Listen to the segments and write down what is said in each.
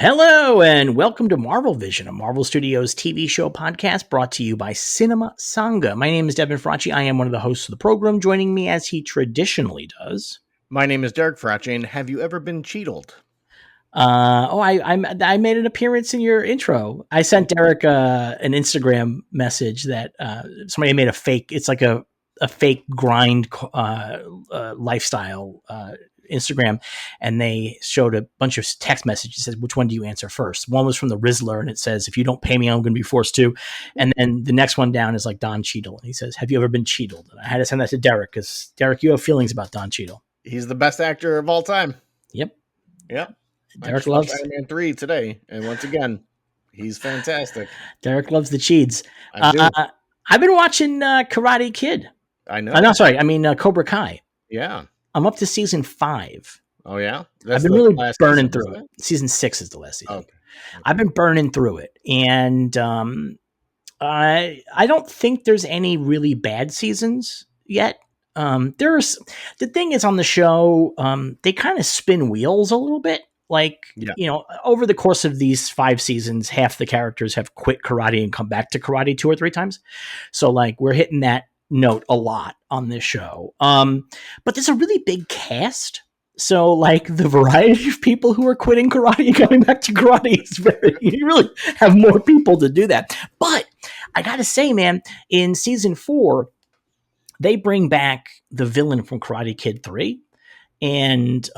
Hello and welcome to Marvel Vision, a Marvel Studios TV show podcast brought to you by Cinema Sangha. My name is Devin Fracci. I am one of the hosts of the program. Joining me as he traditionally does. My name is Derek Fracci, and have you ever been cheated? I made an appearance in your intro. I sent Derek an Instagram message that somebody made a fake. It's like a fake grind lifestyle Instagram, and they showed a bunch of text messages. It says, which one do you answer first? One was from the Rizzler, and it says, if you don't pay me, I'm going to be forced to. And then the next one down is like Don Cheadle, and he says, have you ever been Cheadled? And I had to send that to Derek because Derek, you have feelings about Don Cheadle. He's the best actor of all time. Yep. Derek loves Iron Man 3 today, and once again, he's fantastic. Derek loves the cheats. I've been watching Karate Kid. I know. Cobra Kai. Yeah. I'm up to season 5. Oh, yeah? I've been really burning through it. Season 6 is the last season. Okay. I've been burning through it. And I don't think there's any really bad seasons yet. The thing is on the show, they kind of spin wheels a little bit. Over the course of these 5 seasons, half the characters have quit karate and come back to karate 2 or 3 times. So we're hitting that note a lot on this show. But there's a really big cast. So the variety of people who are quitting karate and coming back to karate is you really have more people to do that. But I got to say, man, in season 4, they bring back the villain from Karate Kid 3. And,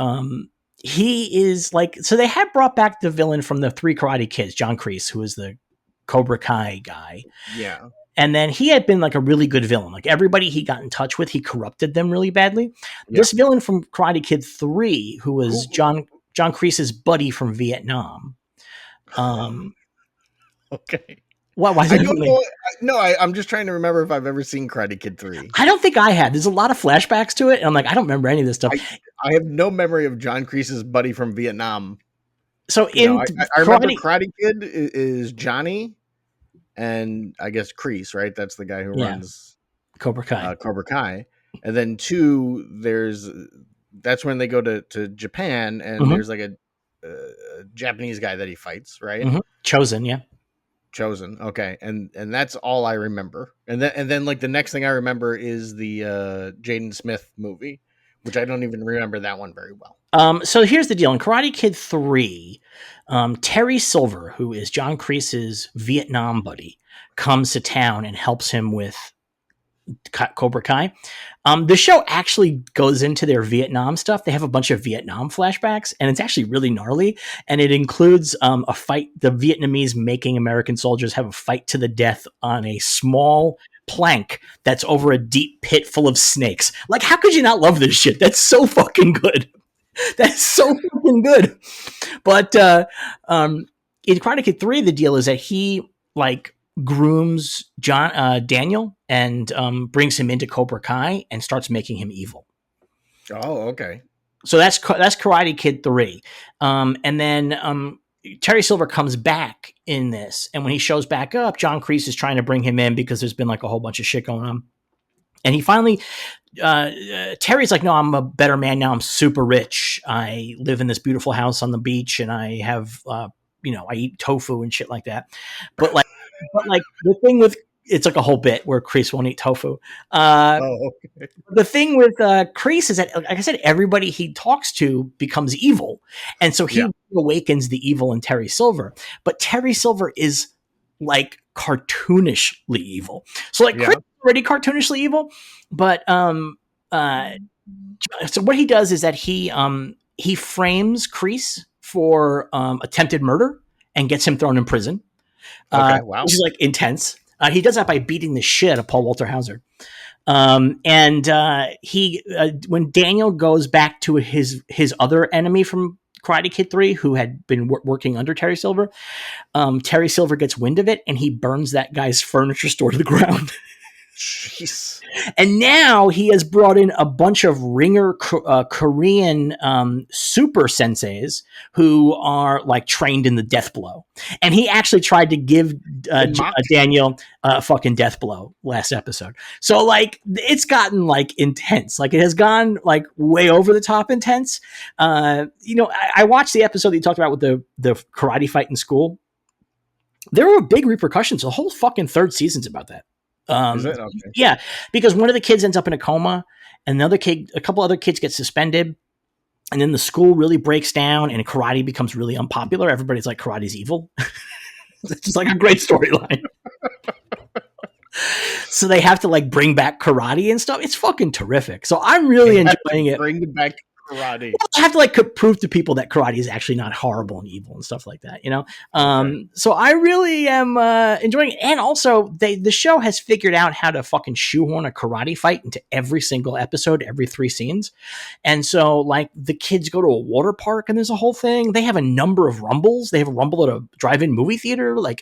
he is so they had brought back the villain from the 3 Karate Kids, John Kreese, who is the Cobra Kai guy. Yeah. And then he had been a really good villain. Everybody he got in touch with, he corrupted them really badly. Yeah. This villain from Karate Kid 3, who was John Kreese's buddy from Vietnam. Okay. Why I don't know. No, I'm just trying to remember if I've ever seen Karate Kid 3. I don't think I have. There's a lot of flashbacks to it. And I'm I don't remember any of this stuff. I have no memory of John Kreese's buddy from Vietnam. So I remember Karate Kid is Johnny and I guess Kreese, right? That's the guy who runs Cobra Kai. And then 2, that's when they go to Japan and there's a Japanese guy that he fights, right? Mm-hmm. Chosen. Okay. And that's all I remember. And then the next thing I remember is the Jaden Smith movie, which I don't even remember that one very well. So here's the deal. In Karate Kid 3, Terry Silver, who is John Kreese's Vietnam buddy, comes to town and helps him with Cobra Kai. The show actually goes into their Vietnam stuff. They have a bunch of Vietnam flashbacks, and it's actually really gnarly. And it includes a fight. The Vietnamese making American soldiers have a fight to the death on a small plank that's over a deep pit full of snakes. How could you not love this shit? That's so fucking good. That's so fucking good. But in Karate Kid 3, the deal is that he grooms Daniel and brings him into Cobra Kai and starts making him evil. Oh, okay. So that's Karate Kid 3. And then Terry Silver comes back in this. And when he shows back up, John Kreese is trying to bring him in because there's been a whole bunch of shit going on. And he finally, Terry's no, I'm a better man now. I'm super rich. I live in this beautiful house on the beach and I have, I eat tofu and shit like that. But the thing with, it's a whole bit where Kreese won't eat tofu. Okay. The thing with Kreese is that, like I said, everybody he talks to becomes evil. And so he awakens the evil in Terry Silver. But Terry Silver is cartoonishly evil. So Kreese is already cartoonishly evil. But so what he does is that he frames Kreese for attempted murder and gets him thrown in prison. Okay, wow. Which is intense. He does that by beating the shit out of Paul Walter Hauser. When Daniel goes back to his other enemy from Karate Kid 3, who had been working under Terry Silver, Terry Silver gets wind of it and he burns that guy's furniture store to the ground. Jeez. And now he has brought in a bunch of ringer Korean super senseis who are like trained in the death blow. And he actually tried to give Daniel a fucking death blow last episode. So like it's gotten like intense. Like it has gone like way over the top intense. I watched the episode that you talked about with the karate fight in school. There were big repercussions. The whole fucking third season's about that. Is it? Okay. Yeah, because one of the kids ends up in a coma, and a couple other kids get suspended, and then the school really breaks down, and karate becomes really unpopular. Everybody's like, karate's evil. It's just like a great storyline. So they have to like bring back karate and stuff. It's fucking terrific. So I'm really enjoying it. Bring back karate. Well, I have to like prove to people that karate is actually not horrible and evil and stuff like that, Okay. So I really am enjoying it. And also the show has figured out how to fucking shoehorn a karate fight into every single episode, every 3 scenes. And so like the kids go to a water park and there's a whole thing. They have a number of rumbles. They have a rumble at a drive-in movie theater. Like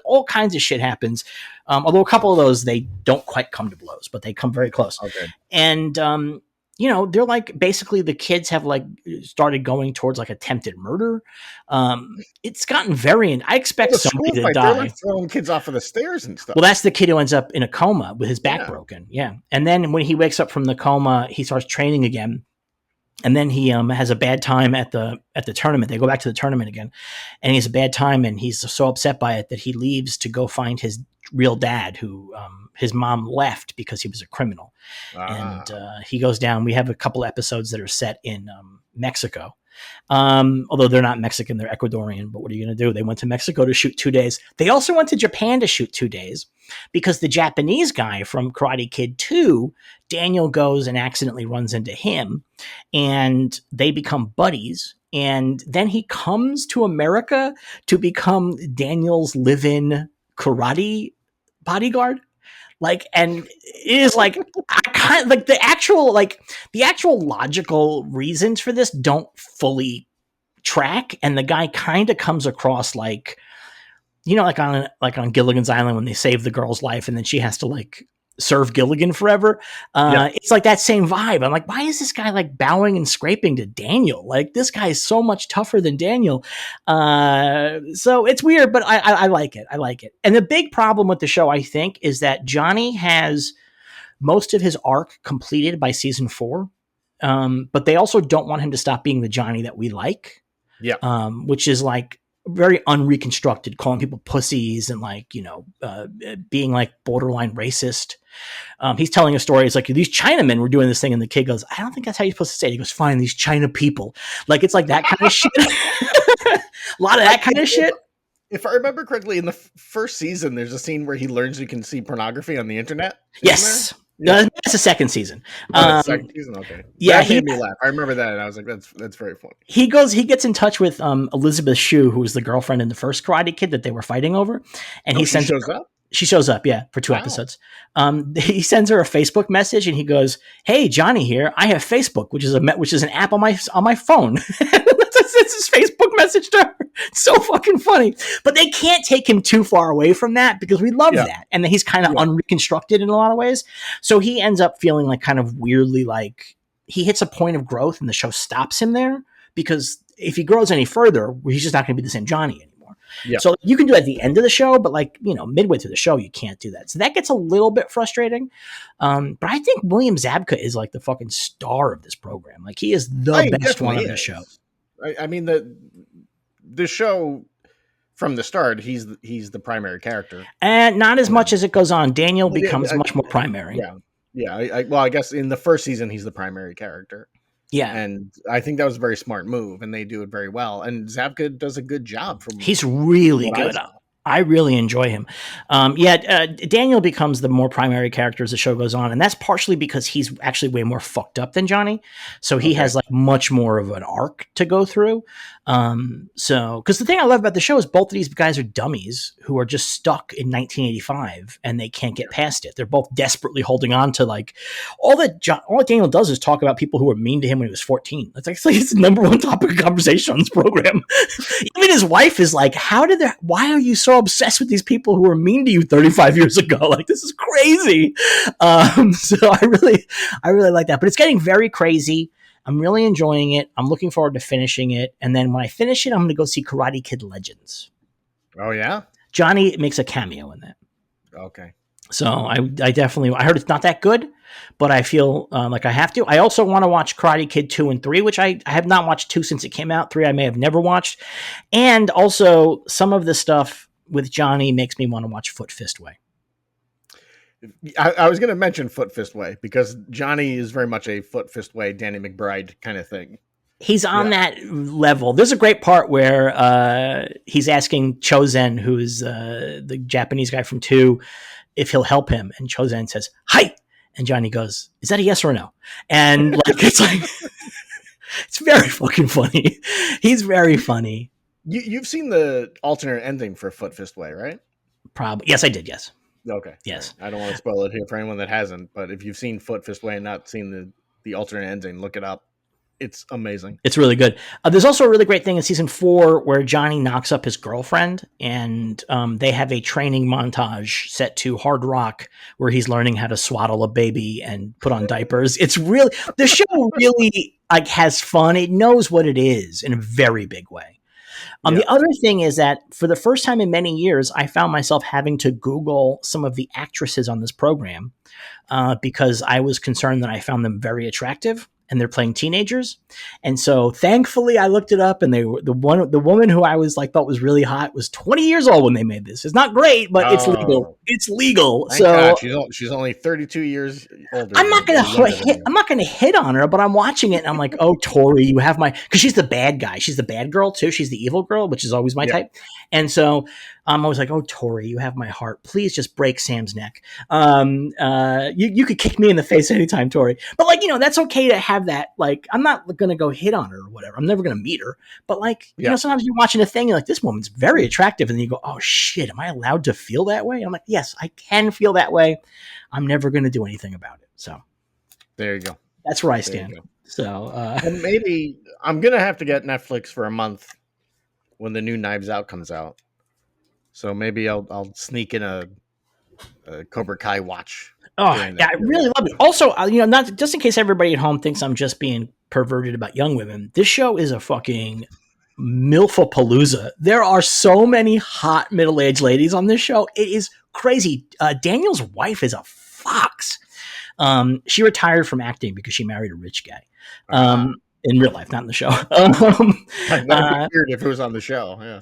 all kinds of shit happens. Although a couple of those, they don't quite come to blows, but they come very close. Okay. And, they're like basically the kids have like started going towards like attempted murder. It's gotten very. I expect somebody to die. They're like throwing kids off of the stairs and stuff. Well, that's the kid who ends up in a coma with his back broken. Yeah, and then when he wakes up from the coma, he starts training again. And then he has a bad time at the tournament. They go back to the tournament again, and he has a bad time, and he's so upset by it that he leaves to go find his real dad, who his mom left because he was a criminal. And he goes down. We have a couple episodes that are set in Mexico. Although they're not Mexican, they're Ecuadorian, but what are you going to do? They went to Mexico to shoot 2 days. They also went to Japan to shoot 2 days because the Japanese guy from Karate Kid 2, Daniel goes and accidentally runs into him and they become buddies. And then he comes to America to become Daniel's live-in karate bodyguard. Like, and it is like, I kind of like the actual logical reasons for this don't fully track. And the guy kind of comes across like, like on Gilligan's Island when they save the girl's life and then she has to like serve Gilligan forever. It's like that same vibe. I'm like, why is this guy like bowing and scraping to Daniel? Like this guy is so much tougher than Daniel. So it's weird, but I like it. I like it. And the big problem with the show, I think, is that Johnny has most of his arc completed by season 4. But they also don't want him to stop being the Johnny that we like. Yeah. Which is like very unreconstructed, calling people pussies and like, being like borderline racist. He's telling a story. It's like, these Chinamen were doing this thing. And the kid goes, I don't think that's how you're supposed to say it. He goes, fine, these China people. Like, it's like that kind of shit. A lot of that kind of shit. If I remember correctly, in the first season, there's a scene where he learns you can see pornography on the internet. Yes. No, that's the second season. Second season, okay. Yeah, that made me laugh. I remember that, and I was like, "That's very funny." He gets in touch with Elizabeth Shue, who was the girlfriend in the first Karate Kid that they were fighting over, and he sends shows up. She shows up, yeah, for 2 episodes. He sends her a Facebook message, and he goes, "Hey, Johnny here. I have Facebook, which is an app on my phone." It's his Facebook message to her. It's so fucking funny. But they can't take him too far away from that because we love that. And he's kind of unreconstructed in a lot of ways. So he ends up feeling like kind of weirdly like he hits a point of growth and the show stops him there because if he grows any further, he's just not going to be the same Johnny anymore. Yeah. So you can do that at the end of the show, but like, midway through the show, you can't do that. So that gets a little bit frustrating. But I think William Zabka is like the fucking star of this program. Like he is the best one on the show. I mean, the show from the start, he's the primary character, and not as much as it goes on. Daniel becomes much more primary. Yeah. I guess in the first season, he's the primary character. Yeah, and I think that was a very smart move, and they do it very well. And Zabka does a good job. He's really good. I really enjoy him. Daniel becomes the more primary character as the show goes on, and that's partially because he's actually way more fucked up than Johnny. So he has like much more of an arc to go through. Because the thing I love about the show is both of these guys are dummies who are just stuck in 1985 and they can't get past it. They're both desperately holding on to like all that Daniel does is talk about people who were mean to him when he was 14. It's actually his number one topic of conversation on this program. Even his wife is like, why are you so obsessed with these people who were mean to you 35 years ago. Like, this is crazy. So I really like that. But it's getting very crazy. I'm really enjoying it. I'm looking forward to finishing it. And then when I finish it, I'm going to go see Karate Kid Legends. Oh, yeah? Johnny makes a cameo in that. Okay. So I heard it's not that good, but I feel like I have to. I also want to watch Karate Kid 2 and 3, which I have not watched 2 since it came out. 3 I may have never watched. And also some of the stuff with Johnny makes me want to watch Foot Fist Way. I was going to mention Foot Fist Way because Johnny is very much a Foot Fist Way, Danny McBride kind of thing. He's on that level. There's a great part where he's asking Chozen, who's the Japanese guy from 2, if he'll help him. And Chozen says, "Hi." And Johnny goes, "Is that a yes or a no?" And like, it's like, it's very fucking funny. He's very funny. You've seen the alternate ending for Foot Fist Way, right? Probably. Yes, I did. Yes. Okay. Yes. I don't want to spoil it here for anyone that hasn't, but if you've seen Foot Fist Way and not seen the alternate ending, look it up. It's amazing. It's really good. There's also a really great thing in season 4 where Johnny knocks up his girlfriend, and they have a training montage set to hard rock where he's learning how to swaddle a baby and put on diapers. It's really, the show really like has fun. It knows what it is in a very big way. The other thing is that for the first time in many years, I found myself having to Google some of the actresses on this program because I was concerned that I found them very attractive. And they're playing teenagers. And so thankfully I looked it up, and they were the woman who I was like, thought was really hot was 20 years old when they made this. It's not great, but it's legal. It's legal. Thank God. She's only 32 years older. I'm not going to hit on her, but I'm watching it and I'm like, "Oh, Tori, you have my," cause she's the bad guy. She's the bad girl too. She's the evil girl, which is always my type. And so I was like, "Oh, Tori, you have my heart. Please just break Sam's neck. You could kick me in the face anytime, Tori." But like, that's okay to have that. Like, I'm not going to go hit on her or whatever. I'm never going to meet her. But like, sometimes you're watching a thing, you're like, this woman's very attractive. And then you go, "Oh shit, am I allowed to feel that way?" And I'm like, yes, I can feel that way. I'm never going to do anything about it. So there you go. That's where I stand. So and maybe I'm going to have to get Netflix for a month when the new Knives Out comes out. So maybe I'll sneak in a Cobra Kai watch. Oh, yeah, I really love it. Also, not just in case everybody at home thinks I'm just being perverted about young women. This show is a fucking milfapalooza. There are so many hot middle-aged ladies on this show. It is crazy. Daniel's wife is a fox. She retired from acting because she married a rich guy. In real life, not in the show. That'd be weird if it was on the show. Yeah.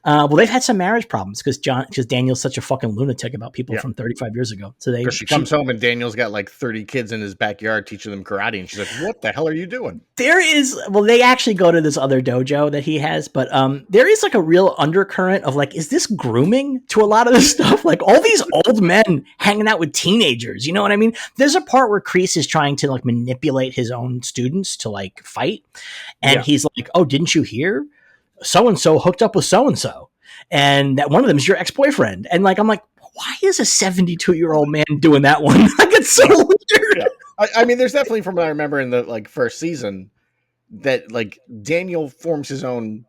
Well, they've had some marriage problems because Daniel's such a fucking lunatic about people from 35 years ago. So she comes home and Daniel's got like 30 kids in his backyard teaching them karate, and she's like, "What the hell are you doing?" They actually go to this other dojo that he has, but there is like a real undercurrent of like, is this grooming to a lot of this stuff? Like all these old men hanging out with teenagers, you know what I mean? There's a part where Kreese is trying to like manipulate his own students to like fight, and he's like, "Oh, didn't you hear? So-and-so hooked up with so-and-so, and that one of them is your ex-boyfriend." And like, I'm like, why is a 72-year-old man doing that one? Like, it's so weird. Yeah. I mean, there's definitely, from what I remember in the like first season, that like Daniel forms his own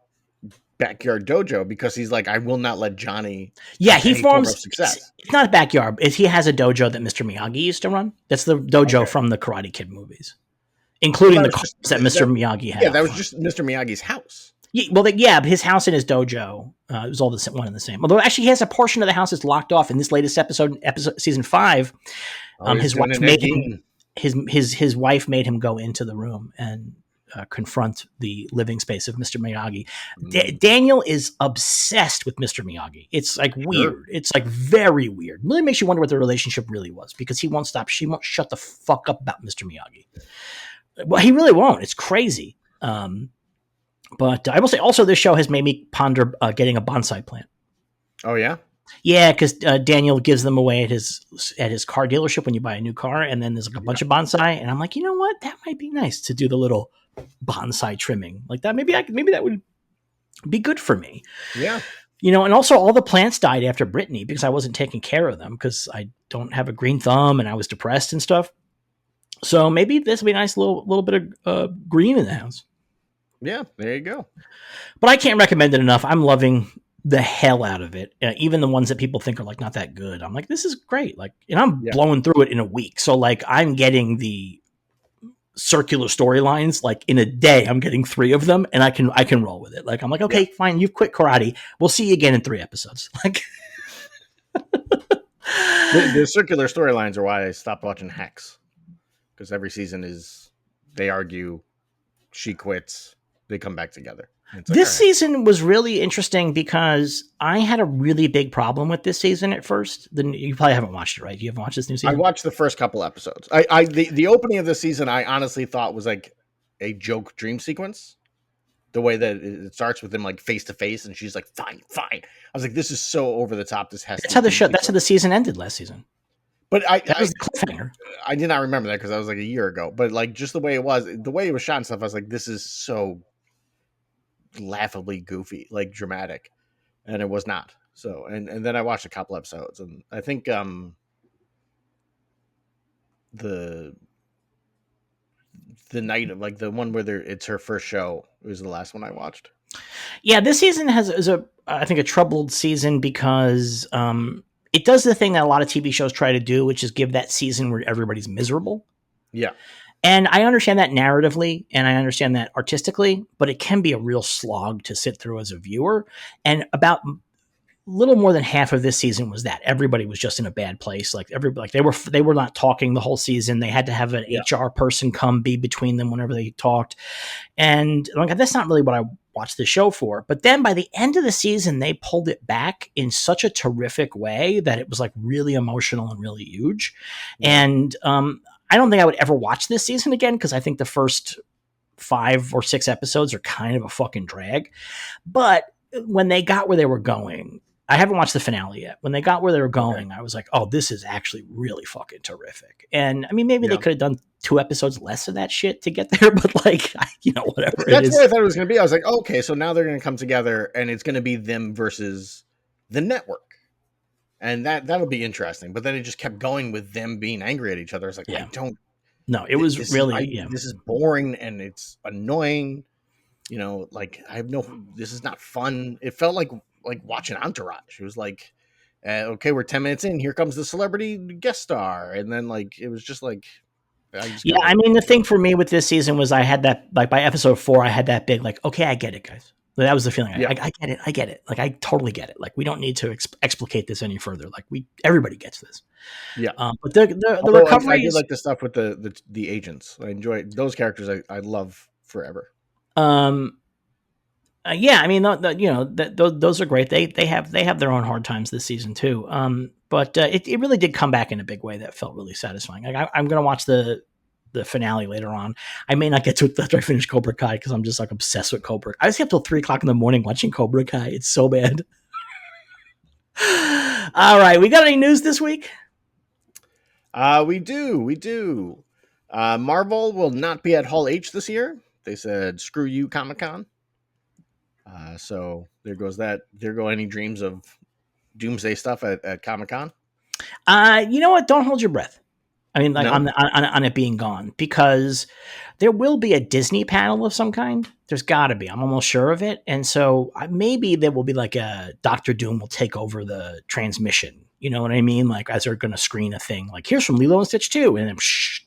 backyard dojo because he's like, I will not let Johnny. Yeah, he forms. It's not a backyard. He has a dojo that Mr. Miyagi used to run. That's the dojo from the Karate Kid movies, including the cars that Mr. Miyagi had. Yeah, that was just Mr. Miyagi's house. Yeah, well, but his house and his dojo, it was all one and the same. Although actually, he has a portion of the house that's locked off in this latest episode season 5. His wife made him. His wife made him go into the room and confront the living space of Mr. Miyagi. Daniel is obsessed with Mr. Miyagi. It's like weird. It's like very weird. It really makes you wonder what the relationship really was, because he won't stop. She won't shut the fuck up about Mr. Miyagi. Well, he really won't. It's crazy. But I will say also this show has made me ponder getting a bonsai plant. Oh, yeah? Yeah, because Daniel gives them away at his car dealership when you buy a new car, and then there's like a bunch of bonsai, and I'm like, you know what? That might be nice to do the little bonsai trimming like that. Maybe that would be good for me. Yeah. And also all the plants died after Brittany because I wasn't taking care of them because I don't have a green thumb and I was depressed and stuff. So maybe this would be a nice little bit of green in the house. Yeah, there you go. But I can't recommend it enough. I'm loving the hell out of it. Even the ones that people think are like not that good. I'm like, this is great. Like, and I'm blowing through it in a week. So like I'm getting the circular storylines like in a day. I'm getting 3 of them and I can roll with it. Like, I'm like, okay, fine. You've quit karate. We'll see you again in 3 episodes. Like the circular storylines are why I stopped watching Hex, because every season they argue, she quits, they come back together. Like, this season was really interesting because I had a really big problem with this season at first. You probably haven't watched it, right? You haven't watched this new season? I watched the first couple episodes. The opening of the season I honestly thought was like a joke dream sequence. The way that it starts with them like face to face, and she's like, "Fine." I was like, "This is so over the top." This has. That's how the show. That's how the season ended last season. But that was the cliffhanger. I did not remember that because that was like a year ago. But like just the way it was shot and stuff, I was like, "This is so laughably goofy, like dramatic," and it was not. So, and then I watched a couple episodes, and I think the night of like the one where it's her first show was the last one I watched. Yeah, this season is I think a troubled season because it does the thing that a lot of TV shows try to do, which is give that season where everybody's miserable. Yeah. And I understand that narratively and I understand that artistically, but it can be a real slog to sit through as a viewer. And about little more than half of this season was that everybody was just in a bad place. Like they were not talking the whole season. They had to have an HR person come be between them whenever they talked. And like, that's not really what I watched the show for. But then by the end of the season, they pulled it back in such a terrific way that it was like really emotional and really huge. Yeah. And I don't think I would ever watch this season again because I think the first 5 or 6 episodes are kind of a fucking drag. But when they got where they were going, I haven't watched the finale yet. When they got where they were going, I was like, oh, this is actually really fucking terrific. And I mean, maybe they could have done 2 episodes less of that shit to get there, but like, whatever. That's what I thought it was going to be. I was like, oh, okay, so now they're going to come together and it's going to be them versus the network. And that'll be interesting. But then it just kept going with them being angry at each other. It's like, I don't. No, it was this is boring and it's annoying. Like this is not fun. It felt like watching Entourage. It was like, okay, we're 10 minutes in. Here comes the celebrity guest star. And then like, it was just like, I mean, the thing for me with this season was I had that, like by episode 4, I had that big, like, okay, I get it, guys. That was the feeling. I get it. Like, I totally get it. Like, we don't need to explicate this any further. Like everybody gets this. Yeah. But the recovery. I did like the stuff with the agents. I enjoy those characters. I love forever. Yeah, I mean, those are great. They have their own hard times this season too. But it really did come back in a big way that felt really satisfying. Like I'm going to watch the finale later on. I may not get to it after I finish Cobra Kai because I'm just like obsessed with Cobra. I stay up till 3:00 in the morning watching Cobra Kai. It's so bad. All right, we got any news this week? We do. Marvel will not be at Hall H this year. They said, "Screw you, Comic-Con." So there goes that. There go any dreams of doomsday stuff at Comic-Con. You know what? Don't hold your breath. I mean, like on it being gone, because there will be a Disney panel of some kind. There's got to be. I'm almost sure of it. And so maybe there will be like a Dr. Doom will take over the transmission. You know what I mean? Like as they're going to screen a thing, like here's from Lilo and Stitch 2, and then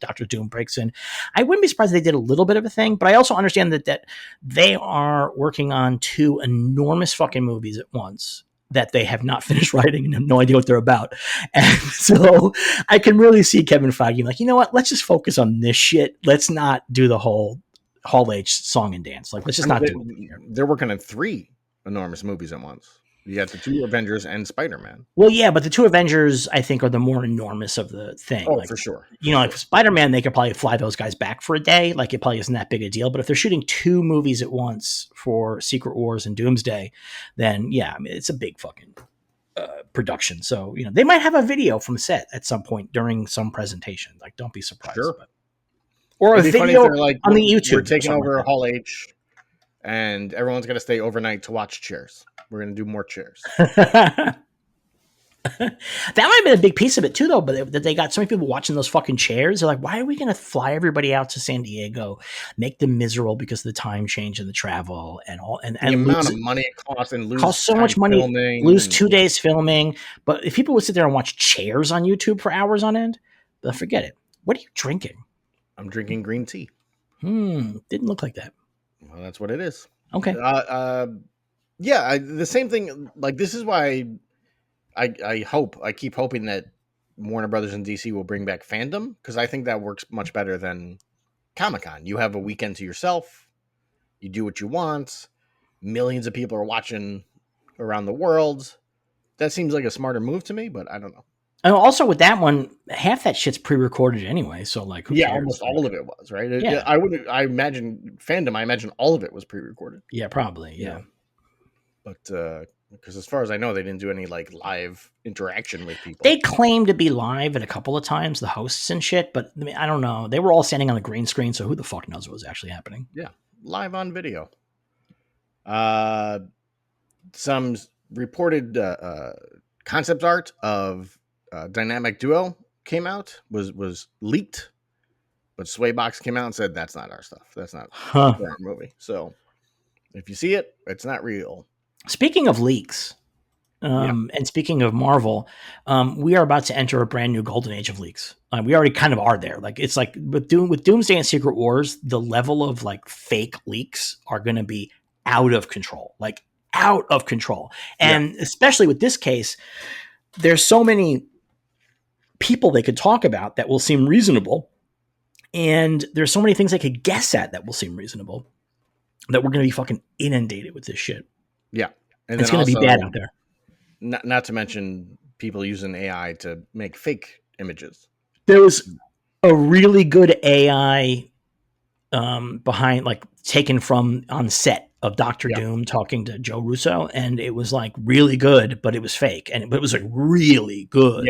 Dr. Doom breaks in. I wouldn't be surprised if they did a little bit of a thing, but I also understand that they are working on 2 enormous fucking movies at once that they have not finished writing and have no idea what they're about. And so I can really see Kevin Feige like, you know what? Let's just focus on this shit. Let's not do the whole Hall H song and dance. Like, let's just not do it. They're working on 3 enormous movies at once. You got the 2 Avengers and Spider-Man. Well, yeah, but the 2 Avengers, I think, are the more enormous of the thing. Oh, like, for sure. Like Spider-Man, they could probably fly those guys back for a day. Like, it probably isn't that big a deal. But if they're shooting 2 movies at once for Secret Wars and Doomsday, then, yeah, I mean, it's a big fucking production. So, they might have a video from set at some point during some presentation. Like, don't be surprised. Sure. Or it'd a video like, on the YouTube. We're taking over like Hall H, and everyone's going to stay overnight to watch Cheers. We're going to do more Cheers. That might have been a big piece of it too, though. But that they got so many people watching those fucking chairs. They're like, why are we going to fly everybody out to San Diego, make them miserable because of the time change and the travel and all, and The amount lose of money it costs and lose cost so time much money, filming lose and 2 days filming. But if people would sit there and watch chairs on YouTube for hours on end, they'll forget it. What are you drinking? I'm drinking green tea. Didn't look like that. Well, that's what it is. Okay. The same thing. Like, this is why I keep hoping that Warner Brothers and DC will bring back fandom, because I think that works much better than Comic-Con. You have a weekend to yourself. You do what you want. Millions of people are watching around the world. That seems like a smarter move to me, but I don't know. And also with that one, half that shit's pre-recorded anyway. So like, who cares? Almost all of it was, right? Yeah. I imagine fandom. I imagine all of it was pre-recorded. Yeah, probably. Yeah. But because as far as I know, they didn't do any like live interaction with people. They claimed to be live at a couple of times, the hosts and shit, but I mean, I don't know. They were all standing on the green screen, so who the fuck knows what was actually happening? Yeah, live on video. Some reported concept art of Dynamic Duo came out, was leaked, but Swaybox came out and said that's not our stuff. That's not our movie. So if you see it, it's not real. Speaking of leaks, and speaking of Marvel, we are about to enter a brand new golden age of leaks. We already kind of are there. Like, it's like with Doomsday and Secret Wars, the level of like fake leaks are going to be out of control, And especially with this case, there's so many people they could talk about that will seem reasonable. And there's so many things they could guess at that will seem reasonable, that we're going to be fucking inundated with this shit. Yeah. And it's going to be bad out there. Not to mention people using AI to make fake images. There was a really good AI behind, like, taken from on set of Doctor Doom talking to Joe Russo, and it was like really good, but it was fake, but it was like really good.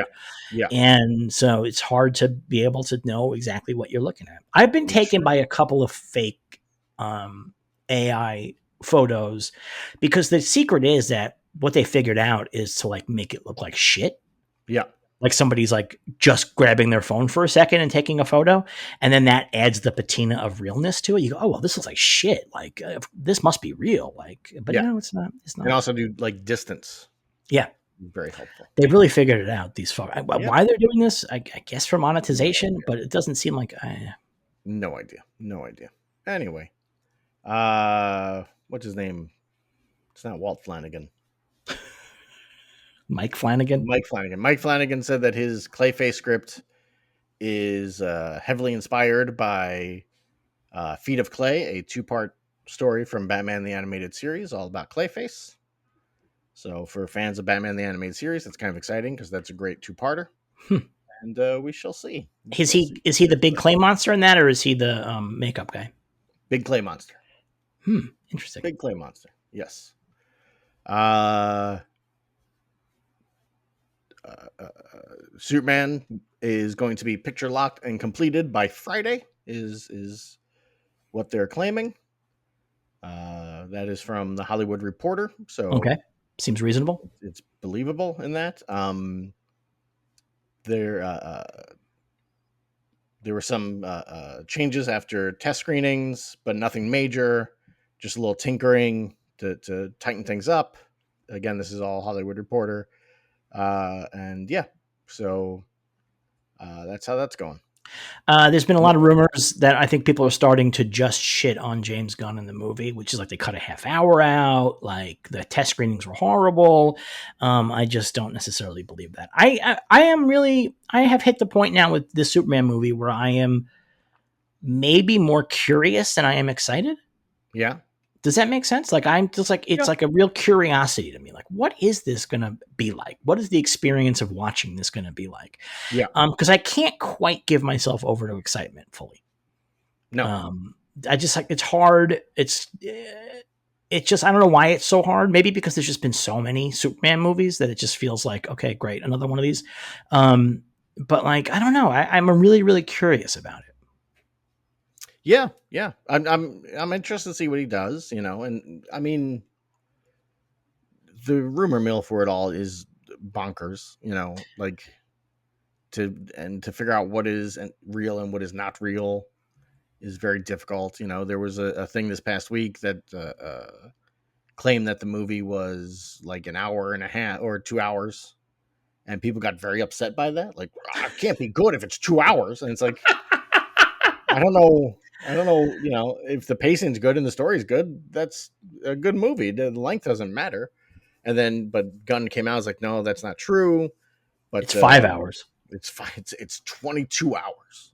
Yeah. And so it's hard to be able to know exactly what you're looking at. I've been taken by a couple of fake AI photos, because the secret is that what they figured out is to like make it look like shit. Yeah. Like somebody's like just grabbing their phone for a second and taking a photo, and then that adds the patina of realness to it. You go, oh well, this looks like shit. Like this must be real. Like, but no, it's not. It's not. And also do like distance. Yeah, very helpful. They've really figured it out. These folks. Why they're doing this? I guess for monetization, but it doesn't seem like. No idea. Anyway, what's his name? It's not Walt Flanagan. Mike Flanagan. Mike Flanagan said that his Clayface script is heavily inspired by Feet of Clay, a 2-part story from Batman the Animated Series, all about Clayface. So for fans of Batman the Animated Series, that's kind of exciting because that's a great 2-parter. And we shall see. Is he the big clay monster in that, or is he the makeup guy? Big clay monster. Interesting. Big clay monster. Yes. Superman is going to be picture locked and completed by Friday. Is what they're claiming. That is from the Hollywood Reporter. So okay, seems reasonable. It's believable in that. There were some changes after test screenings, but nothing major. Just a little tinkering to tighten things up. Again, this is all Hollywood Reporter. So that's how that's going. There's been a lot of rumors that I think people are starting to just shit on James Gunn in the movie, which is like they cut a half hour out, like the test screenings were horrible. I just don't necessarily believe that. I have hit the point now with this Superman movie where I am maybe more curious than I am excited. Yeah. Does that make sense? Like, I'm just like, it's like a real curiosity to me. Like, what is this going to be like? What is the experience of watching this going to be like? Yeah. Because I can't quite give myself over to excitement fully. No. I just like, it's hard. It's just, I don't know why it's so hard. Maybe because there's just been so many Superman movies that it just feels like, okay, great. Another one of these. But like, I don't know. I'm really, really curious about it. Yeah. I'm interested to see what he does, and I mean, the rumor mill for it all is bonkers, like to figure out what is real and what is not real is very difficult. There was a thing this past week that claimed that the movie was like an hour and a half or 2 hours, and people got very upset by that. Like, it can't be good if it's 2 hours. And it's like, I don't know, if the pacing's good and the story's good, that's a good movie. The length doesn't matter. And then, but Gunn came out, I was like, no, that's not true. But it's 5 hours. It's fine. It's 22 hours.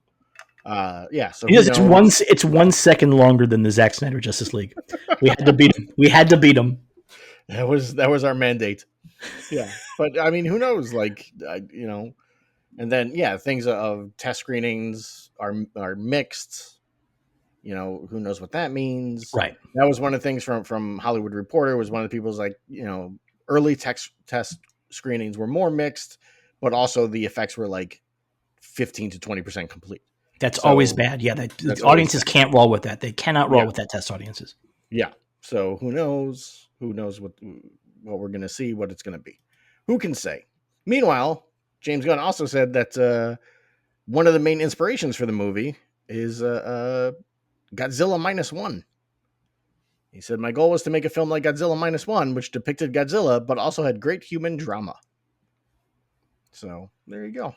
Yeah. So it's 1 second longer than the Zack Snyder Justice League. We had to beat him. That was our mandate. Yeah. But I mean, who knows? Like, and then, yeah, things of test screenings are mixed. Who knows what that means? Right. That was one of the things from Hollywood Reporter. Was one of the people's like, early test screenings were more mixed, but also the effects were like 15 to 20% complete. That's always bad. Yeah, the audiences can't roll with that. They cannot roll with that test audiences. Yeah. So who knows? Who knows what we're going to see, what it's going to be? Who can say? Meanwhile, James Gunn also said that one of the main inspirations for the movie is Godzilla -1. He said, my goal was to make a film like Godzilla -1, which depicted Godzilla, but also had great human drama. So there you go.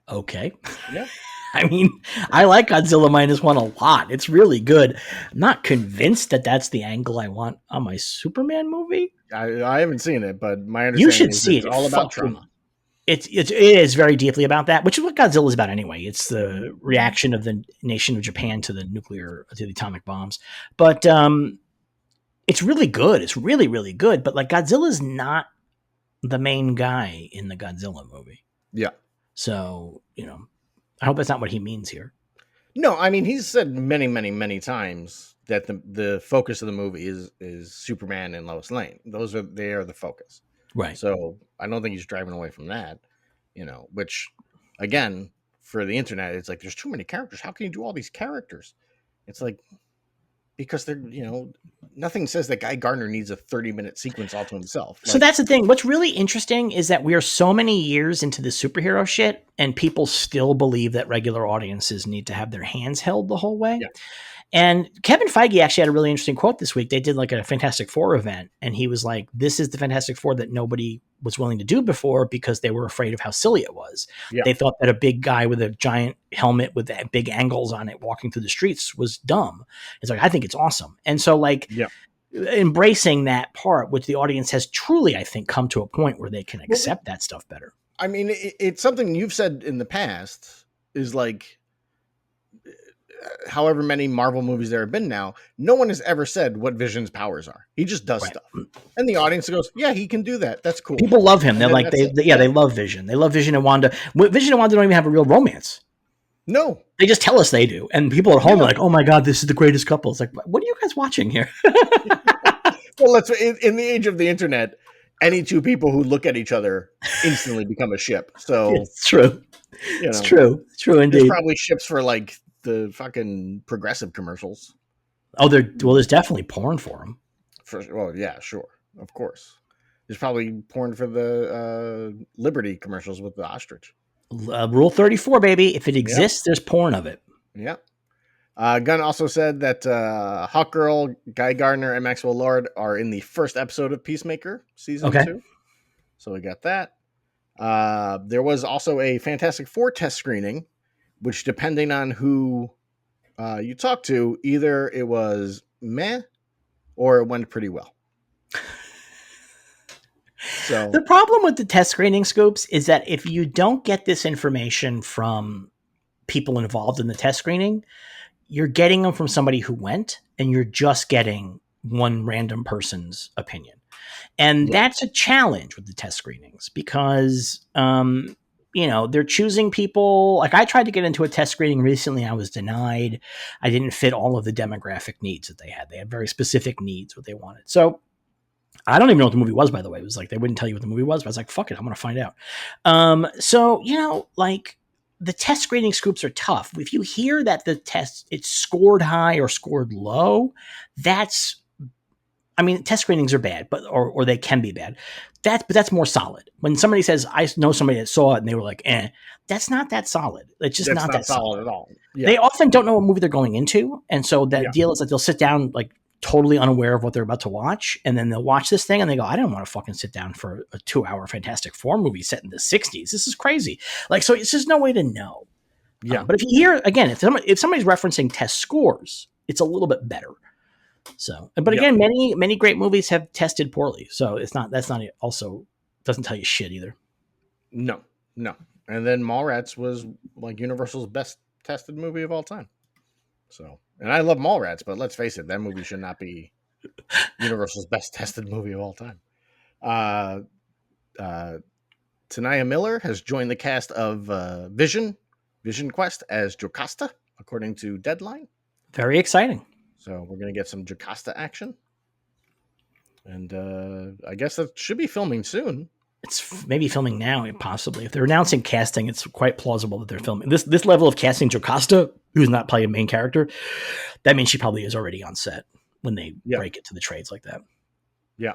Okay. Yeah. I mean, I like Godzilla -1 a lot. It's really good. I'm not convinced that that's the angle I want on my Superman movie. I haven't seen it, but my understanding you should see it's all about trauma. It is very deeply about that, which is what Godzilla is about anyway. It's the reaction of the nation of Japan to the atomic bombs. But it's really good. It's really, really good. But like, Godzilla's not the main guy in the Godzilla movie. Yeah. So, I hope that's not what he means here. No, I mean, he's said many, many, many times that the focus of the movie is Superman and Lois Lane. They are the focus. Right. So I don't think he's driving away from that, which, again, for the internet, it's like, there's too many characters. How can you do all these characters? It's like, because they're, nothing says that Guy Gardner needs a 30-minute sequence all to himself. So that's the thing. What's really interesting is that we are so many years into the superhero shit, and people still believe that regular audiences need to have their hands held the whole way. Yeah. And Kevin Feige actually had a really interesting quote this week. They did like a Fantastic Four event, and he was like, this is the Fantastic Four that nobody was willing to do before because they were afraid of how silly it was. Yeah. They thought that a big guy with a giant helmet with big angles on it walking through the streets was dumb. It's like, I think it's awesome. And so like embracing that part, which the audience has truly, I think, come to a point where they can accept that stuff better. I mean, it's something you've said in the past is like, however many Marvel movies there have been now, no one has ever said what Vision's powers are. He just does stuff. And the audience goes, yeah, he can do that. That's cool. People love him. They're like, they love Vision. They love Vision and Wanda. Vision and Wanda don't even have a real romance. No. They just tell us they do. And people at home are like, oh my God, this is the greatest couple. It's like, what are you guys watching here? Well, in the age of the internet, any two people who look at each other instantly become a ship. So it's true. It's true. It's true indeed. There's probably ships for like the fucking Progressive commercials. Oh, there's definitely porn for them. Well, yeah, sure, of course. There's probably porn for the Liberty commercials with the ostrich. Rule 34, baby. If it exists, there's porn of it. Yeah. Gunn also said that Hawkgirl, Guy Gardner, and Maxwell Lord are in the first episode of Peacemaker season 2. So we got that. There was also a Fantastic Four test screening, which, depending on who you talk to, either it was meh or it went pretty well. So the problem with the test screening, Scoops, is that if you don't get this information from people involved in the test screening, you're getting them from somebody who went, and you're just getting one random person's opinion. And that's a challenge with the test screenings because, they're choosing people. Like, I tried to get into a test screening recently. I was denied. I didn't fit all of the demographic needs that they had. They had very specific needs, what they wanted. So I don't even know what the movie was, by the way. It was like, they wouldn't tell you what the movie was, but I was like, fuck it, I'm going to find out. The test screening scoops are tough. If you hear that the test, it's scored high or scored low, I mean, test screenings are bad, or they can be bad. But that's more solid. When somebody says, I know somebody that saw it and they were like, that's not that solid. It's just not that solid at all. Yeah. They often don't know what movie they're going into. And so that deal is that they'll sit down like totally unaware of what they're about to watch. And then they'll watch this thing and they go, I don't want to fucking sit down for a 2-hour Fantastic Four movie set in the 60s. This is crazy. Like, so it's just no way to know. Yeah. But if you hear, again, if somebody's referencing test scores, it's a little bit better. So, but again, many great movies have tested poorly. So that's not also doesn't tell you shit either. No. And then Mallrats was like Universal's best tested movie of all time. So, and I love Mallrats, but let's face it, that movie should not be Universal's best tested movie of all time. Tanaya Miller has joined the cast of Vision Quest as Jocasta, according to Deadline. Very exciting. So we're going to get some Jocasta action. And I guess that should be filming soon. It's maybe filming now, possibly. If they're announcing casting, it's quite plausible that they're filming. This level of casting Jocasta, who's not playing a main character, that means she probably is already on set when they break it to the trades like that. Yeah.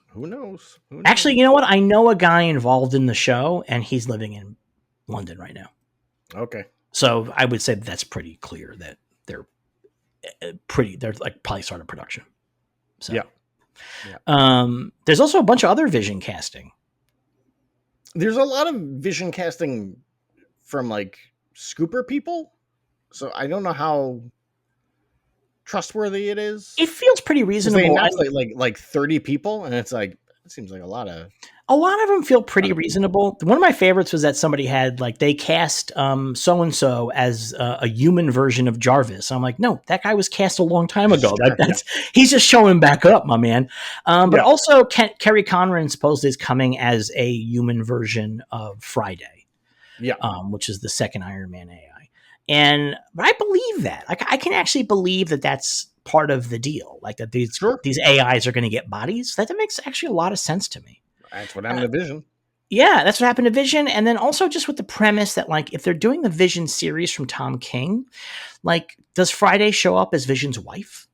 Who knows? Actually, you know what? I know a guy involved in the show, and he's living in London right now. Okay. So I would say that's pretty clear that they're like probably started production. So there's also a bunch of other Vision casting. There's a lot of Vision casting from like Scooper people. So I don't know how trustworthy it is. It feels pretty reasonable. They announced like 30 people, and it's like it seems like a lot of them feel pretty reasonable. One of my favorites was that somebody had like they cast so and so as a human version of Jarvis. I'm like, no, that guy was cast a long time ago. He's just showing back up, my man. But also, Kerry Conran supposedly is coming as a human version of Friday, which is the second Iron Man AI. But I believe that. Like, I can actually believe that that's part of the deal. Like that these AIs are going to get bodies. That makes actually a lot of sense to me. That's what happened to Vision. Yeah, that's what happened to Vision. And then also just with the premise that like if they're doing the Vision series from Tom King, like does Friday show up as Vision's wife?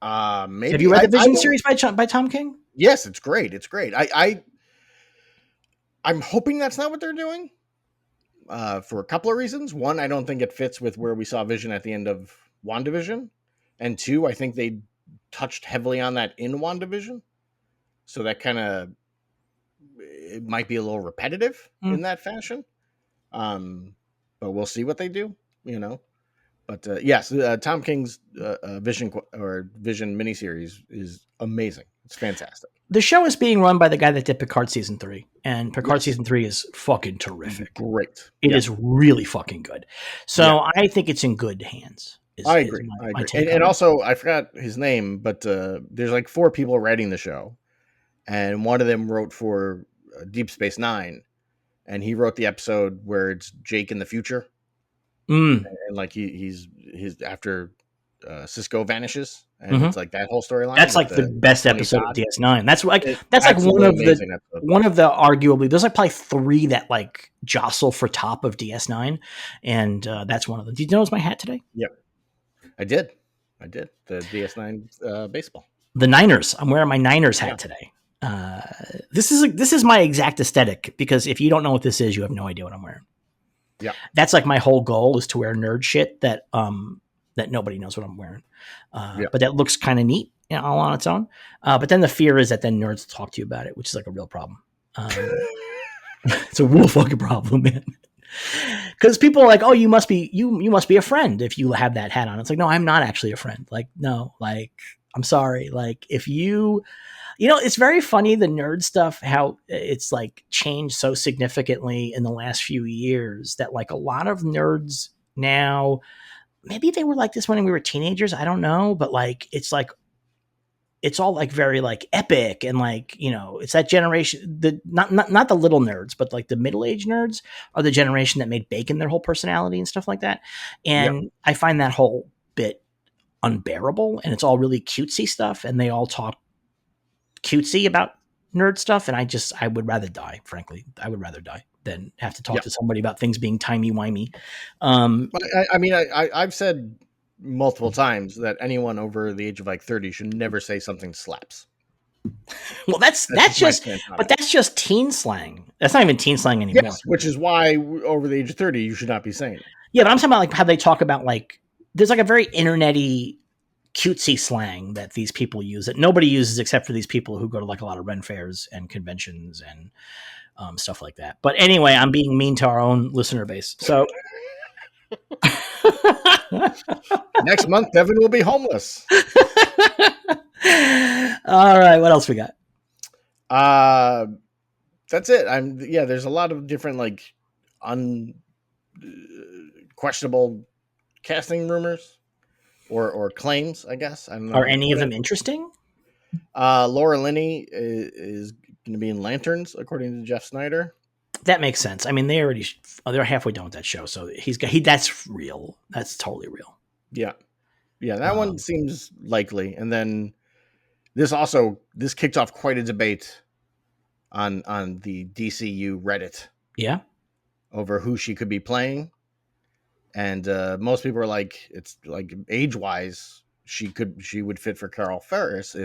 Maybe. Have you read the Vision series by Tom King? Yes, it's great. It's great. I'm hoping that's not what they're doing. For a couple of reasons. One, I don't think it fits with where we saw Vision at the end of WandaVision. And two, I think they touched heavily on that in WandaVision. So that kind of, it might be a little repetitive in that fashion. But we'll see what they do, you know. But yes, Tom King's Vision miniseries is amazing. It's fantastic. The show is being run by the guy that did Picard season 3, and Picard season 3 is fucking terrific. Great. It is really fucking good. So I think it's in good hands. I agree. And also, I forgot his name, but there's like 4 people writing the show, and one of them wrote for Deep Space Nine, and he wrote the episode where it's Jake in the future, and like he's after Cisco vanishes, and it's like that whole storyline. That's like the best episode of DS9. That's like one of the arguably there's like probably 3 that like jostle for top of DS9, and that's one of them. Did you notice my hat today? Yep, I did. The DS9 baseball. The Niners. I'm wearing my Niners hat today. This is my exact aesthetic, because if you don't know what this is, you have no idea what I'm wearing. Yeah, that's like my whole goal, is to wear nerd shit that nobody knows what I'm wearing. But that looks kind of neat, all on its own. But then the fear is that then nerds talk to you about it, which is like a real problem. It's a real fucking problem, man. Because people are like, oh, you must be a friend if you have that hat on. It's like, no, I'm not actually a friend. Like, no, like, I'm sorry. Like, if you it's very funny, the nerd stuff, how it's like changed so significantly in the last few years that like a lot of nerds now, maybe they were like this when we were teenagers, I don't know, but like it's all like very like epic, and like, it's that generation, the not the little nerds, but like the middle-aged nerds are the generation that made Bacon their whole personality and stuff like that. And I find that whole bit unbearable, and it's all really cutesy stuff, and they all talk cutesy about nerd stuff, and I would rather die, frankly. I would rather die than have to talk to somebody about things being timey-wimey. I mean, I've said multiple times that anyone over the age of like 30 should never say something slaps. Well, that's just but that's just teen slang. That's not even teen slang anymore. Yes, which is why over the age of 30 you should not be saying it. Yeah, but I'm talking about like how they talk about like there's like a very internet-y cutesy slang that these people use that nobody uses except for these people who go to like a lot of Ren fairs and conventions and stuff like that. But anyway, I'm being mean to our own listener base. So next month, Devin will be homeless. All right, what else we got? That's it. There's a lot of different like questionable casting rumors or claims, I guess. I don't know. Are any of them interesting? Laura Linney is going to be in Lanterns, according to Jeff Snyder. That makes sense. I mean, they're halfway done with that show, so that's real. That's totally real. Yeah, that one seems likely. And then this kicked off quite a debate on the DCU Reddit. Yeah, over who she could be playing, and most people are like, it's like age wise, she would fit for Carol Ferris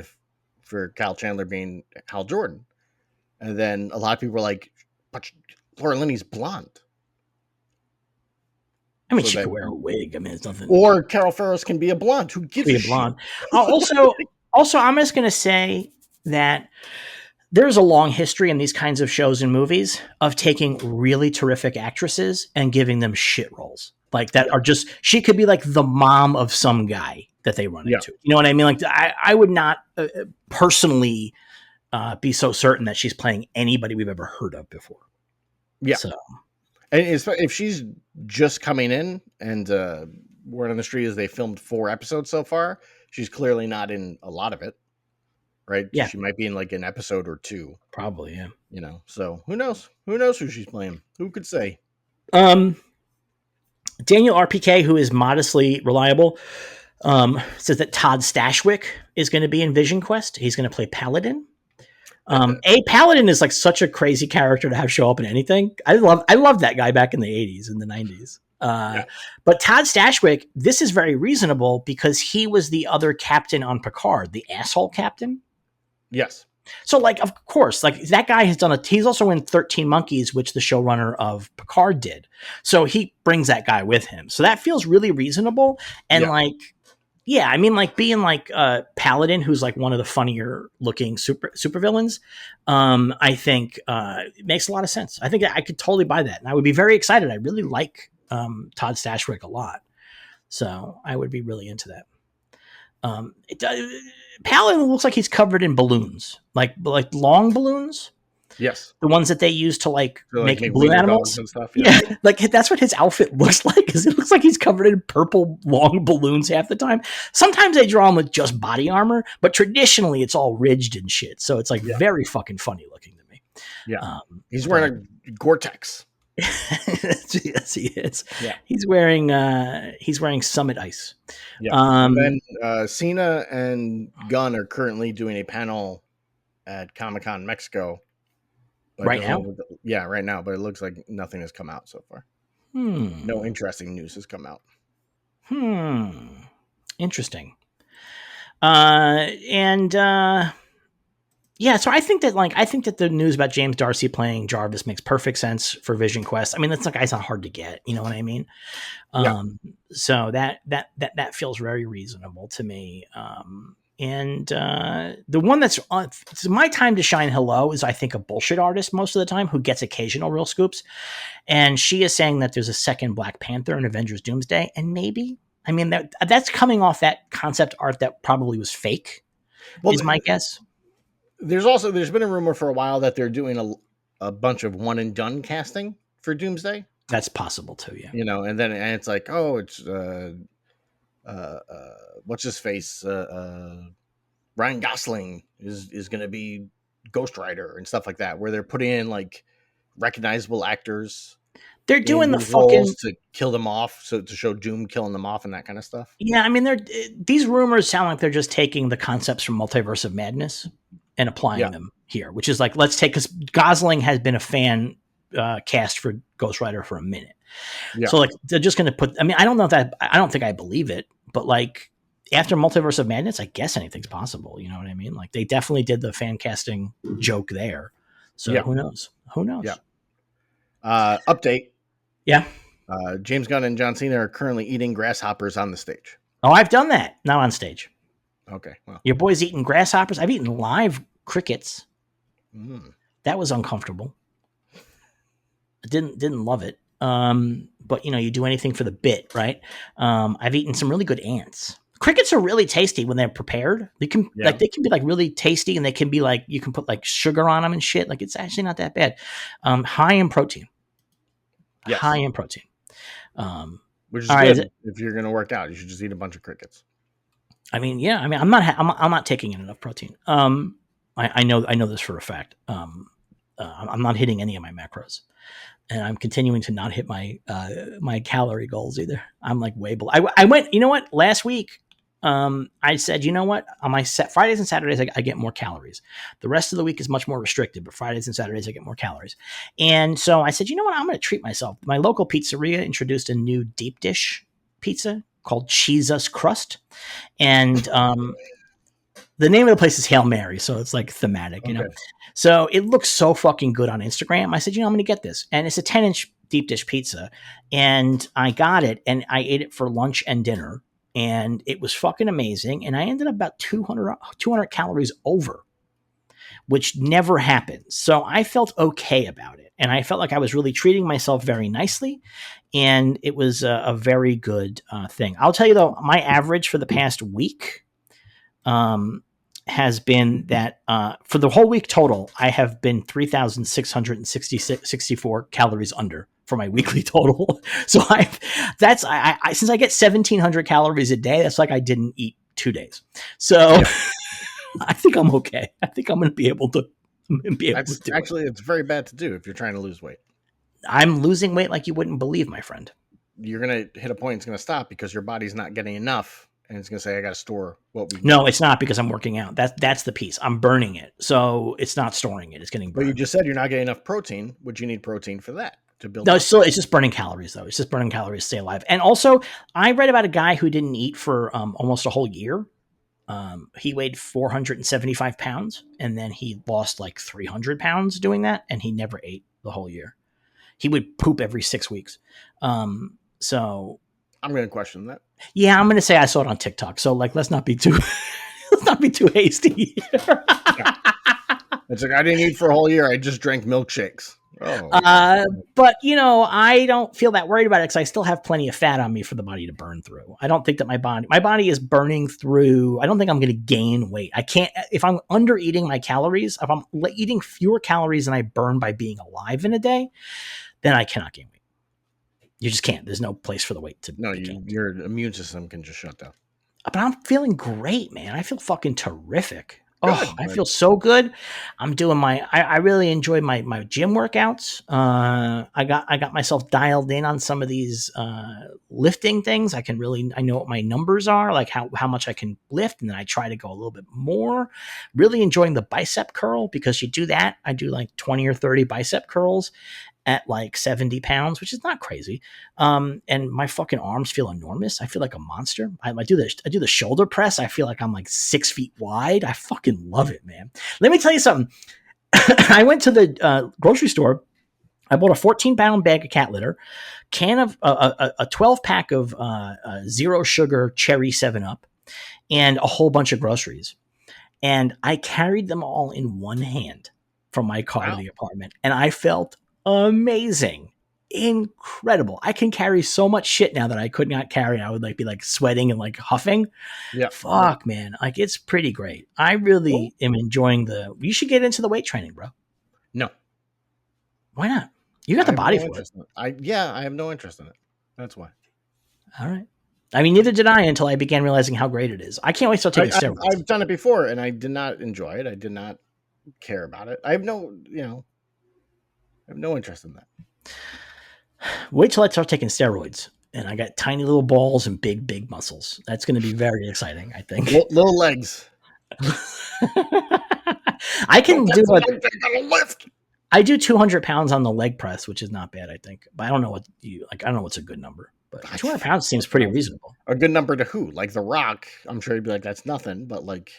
for Kyle Chandler being Hal Jordan, and then a lot of people were like, but Laura Linney's blonde. I mean, she could wear a wig. I mean, it's nothing. Or Carol Ferris can be a blonde. Who gives a blonde? Also, I'm just going to say that there's a long history in these kinds of shows and movies of taking really terrific actresses and giving them shit roles like that are just, she could be like the mom of some guy that they run into. You know what I mean? Like I would not personally be so certain that she's playing anybody we've ever heard of before. Yeah. So. And if she's just coming in, and word on the street is they filmed 4 episodes so far, she's clearly not in a lot of it, right? Yeah, she might be in like an episode or 2, probably. Yeah, so who knows? Who knows who she's playing? Who could say? Daniel RPK, who is modestly reliable, says that Todd Stashwick is going to be in Vision Quest. He's going to play Paladin. Paladin is like such a crazy character to have show up in anything. I love that guy back in the 80s and the 90s. But Todd Stashwick, this is very reasonable because he was the other captain on Picard, the asshole captain. Yes. So like, of course, like that guy has he's also in 13 Monkeys, which the showrunner of Picard did. So he brings that guy with him. So that feels really reasonable. And I mean, like being like Paladin, who's like one of the funnier looking super villains, I think it makes a lot of sense. I think I could totally buy that, and I would be very excited. I really like Todd Stashwick a lot, so I would be really into that. Paladin looks like he's covered in balloons, like long balloons. Yes, the ones that they use to make blue animals and stuff. Yeah, like that's what his outfit looks like. Because it looks like he's covered in purple long balloons half the time. Sometimes they draw him with just body armor, but traditionally it's all ridged and shit. So it's like very fucking funny looking to me. Yeah, he's wearing a Gore-Tex. Yes, he is. Yeah, he's wearing Summit Ice. Yeah, and then Cena and Gunn are currently doing a panel at Comic-Con Mexico. Right now? Right now, but it looks like nothing has come out so far. No interesting news has come out. Interesting. So I think that the news about James Darcy playing Jarvis makes perfect sense for Vision Quest. I mean, that's guy's not hard to get, you know what I mean? So that feels very reasonable to me. And the one that's my time to shine hello is, I think, a bullshit artist most of the time who gets occasional real scoops. And she is saying that there's a second Black Panther in Avengers Doomsday. And maybe, I mean, that's coming off that concept art that probably was fake, is my guess. There's been a rumor for a while that they're doing a bunch of one and done casting for Doomsday. That's possible too, yeah. And it's like, oh, it's what's his face? Ryan Gosling is going to be Ghost Rider and stuff like that, where they're putting in like recognizable actors. They're doing the fucking to kill them off, so to show Doom killing them off and that kind of stuff. Yeah, I mean, these rumors sound like they're just taking the concepts from Multiverse of Madness and applying them here, which is like, let's take, because Gosling has been a fan cast for Ghost Rider for a minute. Yeah. So like they're just going to put, I mean, I don't think I believe it, But like after Multiverse of Madness, I guess anything's possible. You know what I mean? Like they definitely did the fan casting joke there. So who knows? Who knows? Yeah. Update. Yeah. James Gunn and John Cena are currently eating grasshoppers on the stage. Oh, I've done that. Not on stage. Okay. Well. Your boy's eating grasshoppers. I've eaten live crickets. That was uncomfortable. I didn't love it. But you do anything for the bit, right? I've eaten some really good ants. Crickets are really tasty when they're prepared. They can be like really tasty, and they can be like you can put like sugar on them and shit. Like it's actually not that bad. High in protein. Yes. High in protein. Which is good. If you're going to work out, you should just eat a bunch of crickets. I mean, yeah. I mean, I'm not taking in enough protein. I know this for a fact. I'm not hitting any of my macros, and I'm continuing to not hit my my calorie goals either. I'm like way below. I went. You know what? Last week, I said, you know what? On my Fridays and Saturdays, I get more calories. The rest of the week is much more restricted, but Fridays and Saturdays, I get more calories. And so I said, you know what? I'm going to treat myself. My local pizzeria introduced a new deep dish pizza called Jesus Crust. And the name of the place is Hail Mary. So it's like thematic, you know? So it looks so fucking good on Instagram. I said, I'm going to get this. And it's a 10-inch deep dish pizza. And I got it and I ate it for lunch and dinner. And it was fucking amazing. And I ended up about 200 calories over, which never happens. So I felt okay about it. And I felt like I was really treating myself very nicely. And it was a very good thing. I'll tell you, though, my average for the past week has been that for the whole week total, I have been 3,664 calories under for my weekly total. So I since I get 1,700 calories a day, that's like I didn't eat 2 days. So I think I'm okay. I think I'm going to be able to Actually, it's very bad to do if you're trying to lose weight. I'm losing weight like you wouldn't believe, my friend. You're going to hit a point, it's going to stop because your body's not getting enough. And it's going to say, I got to store what we need. No, it's not because I'm working out. That's the piece. I'm burning it. So it's not storing it. It's getting burned. But you just said you're not getting enough protein. Would you need protein for that to build? No, it's just burning calories, though. It's just burning calories to stay alive. And also, I read about a guy who didn't eat for almost a whole year. He weighed 475 pounds, and then he lost like 300 pounds doing that, and he never ate the whole year. He would poop every 6 weeks. So I'm going to question that. Yeah, I'm going to say I saw it on TikTok. So like, let's not be too hasty. It's like I didn't eat for a whole year. I just drank milkshakes. But I don't feel that worried about it because I still have plenty of fat on me for the body to burn through. I don't think that my body is burning through. I don't think I'm going to gain weight. I can't, if I'm under eating my calories, if I'm eating fewer calories than I burn by being alive in a day, then I cannot gain weight. You just can't. There's no place for the weight to. No, your immune system can just shut down. But I'm feeling great, man. I feel fucking terrific. Oh, I feel so good. I'm doing I really enjoy my gym workouts. I got myself dialed in on some of these lifting things. I know what my numbers are, like how much I can lift, and then I try to go a little bit more. Really enjoying the bicep curl because you do that. I do like 20 or 30 bicep curls at like 70 pounds, which is not crazy. And my fucking arms feel enormous. I feel like a monster. I do the shoulder press. I feel like I'm like 6 feet wide. I fucking love it, man. Let me tell you something. I went to the grocery store. I bought a 14-pound bag of cat litter, can of a 12-pack of zero sugar cherry 7-Up, and a whole bunch of groceries. And I carried them all in one hand from my car to the apartment. And I felt amazing, incredible. I can carry so much shit now that I could not carry. I would be sweating and like huffing. Yeah, fuck, man, like it's pretty great. I really am enjoying you should get into the weight training, bro. No, why not? You got the body for it. I have no interest in it. That's why. All right. I mean, neither did I until I began realizing how great it is. I can't wait to take steroids. I've done it before, and I did not enjoy it. I did not care about it. I have no interest in that. Wait till I start taking steroids, and I got tiny little balls and big muscles. That's going to be very exciting, I think. Little legs. I can do lift. I do 200 pounds on the leg press, which is not bad, I think. But I don't know what I don't know what's a good number. But 200 pounds seems pretty reasonable. A good number to who? Like The Rock, I'm sure he'd be like, that's nothing. But like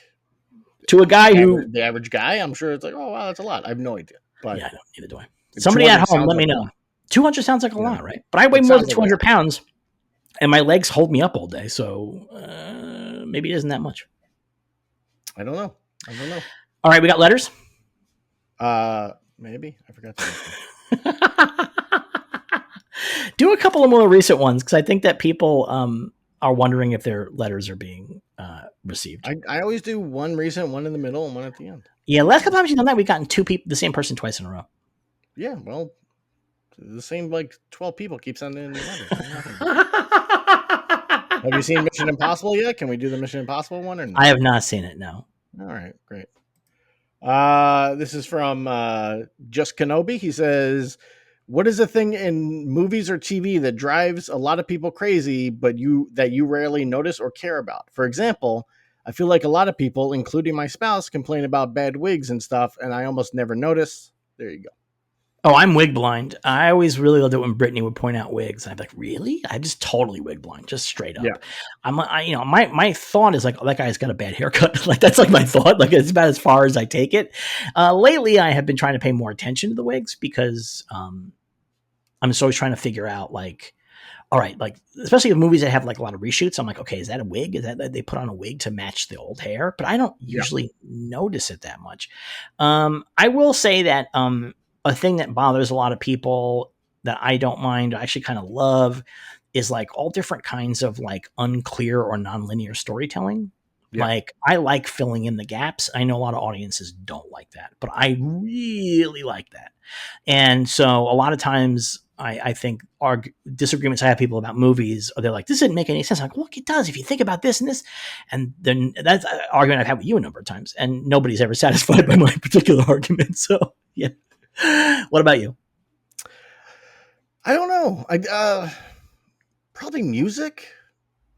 to a guy the average guy, I'm sure it's like, oh wow, that's a lot. I have no idea. But yeah, neither do I. Somebody at home, let me know. 200 sounds like a lot, right? But I weigh more than 200 pounds, and my legs hold me up all day, so maybe it isn't that much. I don't know. All right, we got letters. Maybe I forgot to. Do a couple of more recent ones because I think that people are wondering if their letters are being received. I always do one recent, one in the middle, and one at the end. Yeah, last couple times you've done that, we've gotten two people, the same person twice in a row. Yeah, well, the same 12 people keep sending in letters. Have you seen Mission Impossible yet? Can we do the Mission Impossible one or no? I have not seen it, no. All right, great. This is from Just Kenobi. He says, what is a thing in movies or TV that drives a lot of people crazy, but you rarely notice or care about? For example, I feel like a lot of people, including my spouse, complain about bad wigs and stuff, and I almost never notice. There you go. Oh, I'm wig blind. I always really loved it when Brittany would point out wigs. I'd be like, really? I'm just totally wig blind, just straight up. Yeah. My thought is like, oh, that guy's got a bad haircut. Like that's like my thought. Like it's about as far as I take it. Lately, I have been trying to pay more attention to the wigs because I'm just always trying to figure out like, all right, like especially with movies that have like a lot of reshoots. I'm like, okay, is that a wig? Is that they put on a wig to match the old hair? But I don't usually notice it that much. I will say that a thing that bothers a lot of people that I don't mind, I actually kind of love, is like all different kinds of like unclear or nonlinear storytelling. Yeah. Like I like filling in the gaps. I know a lot of audiences don't like that, but I really like that. And so a lot of times I think our disagreements I have people about movies, they're like, this didn't make any sense. I'm like, look, it does. If you think about this and this, and then that's an argument I've had with you a number of times, and nobody's ever satisfied by my particular argument. So yeah. What about you? I don't know. Probably music.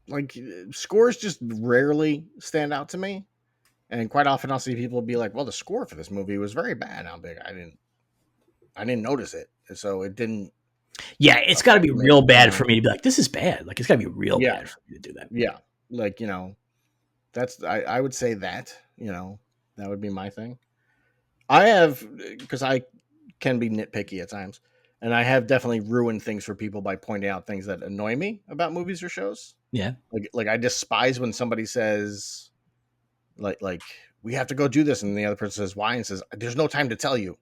Like scores just rarely stand out to me, and quite often I'll see people be like, "Well, the score for this movie was very bad." I'm like, I didn't notice it, so it didn't. Yeah, it's got to be real bad for me to be like, "This is bad." Like it's got to be real bad for me to do that. Yeah, like that's I would say that that would be my thing. I have because I can be nitpicky at times, and I have definitely ruined things for people by pointing out things that annoy me about movies or shows. Yeah, like I despise when somebody says, like we have to go do this, and the other person says why, and says there's no time to tell you.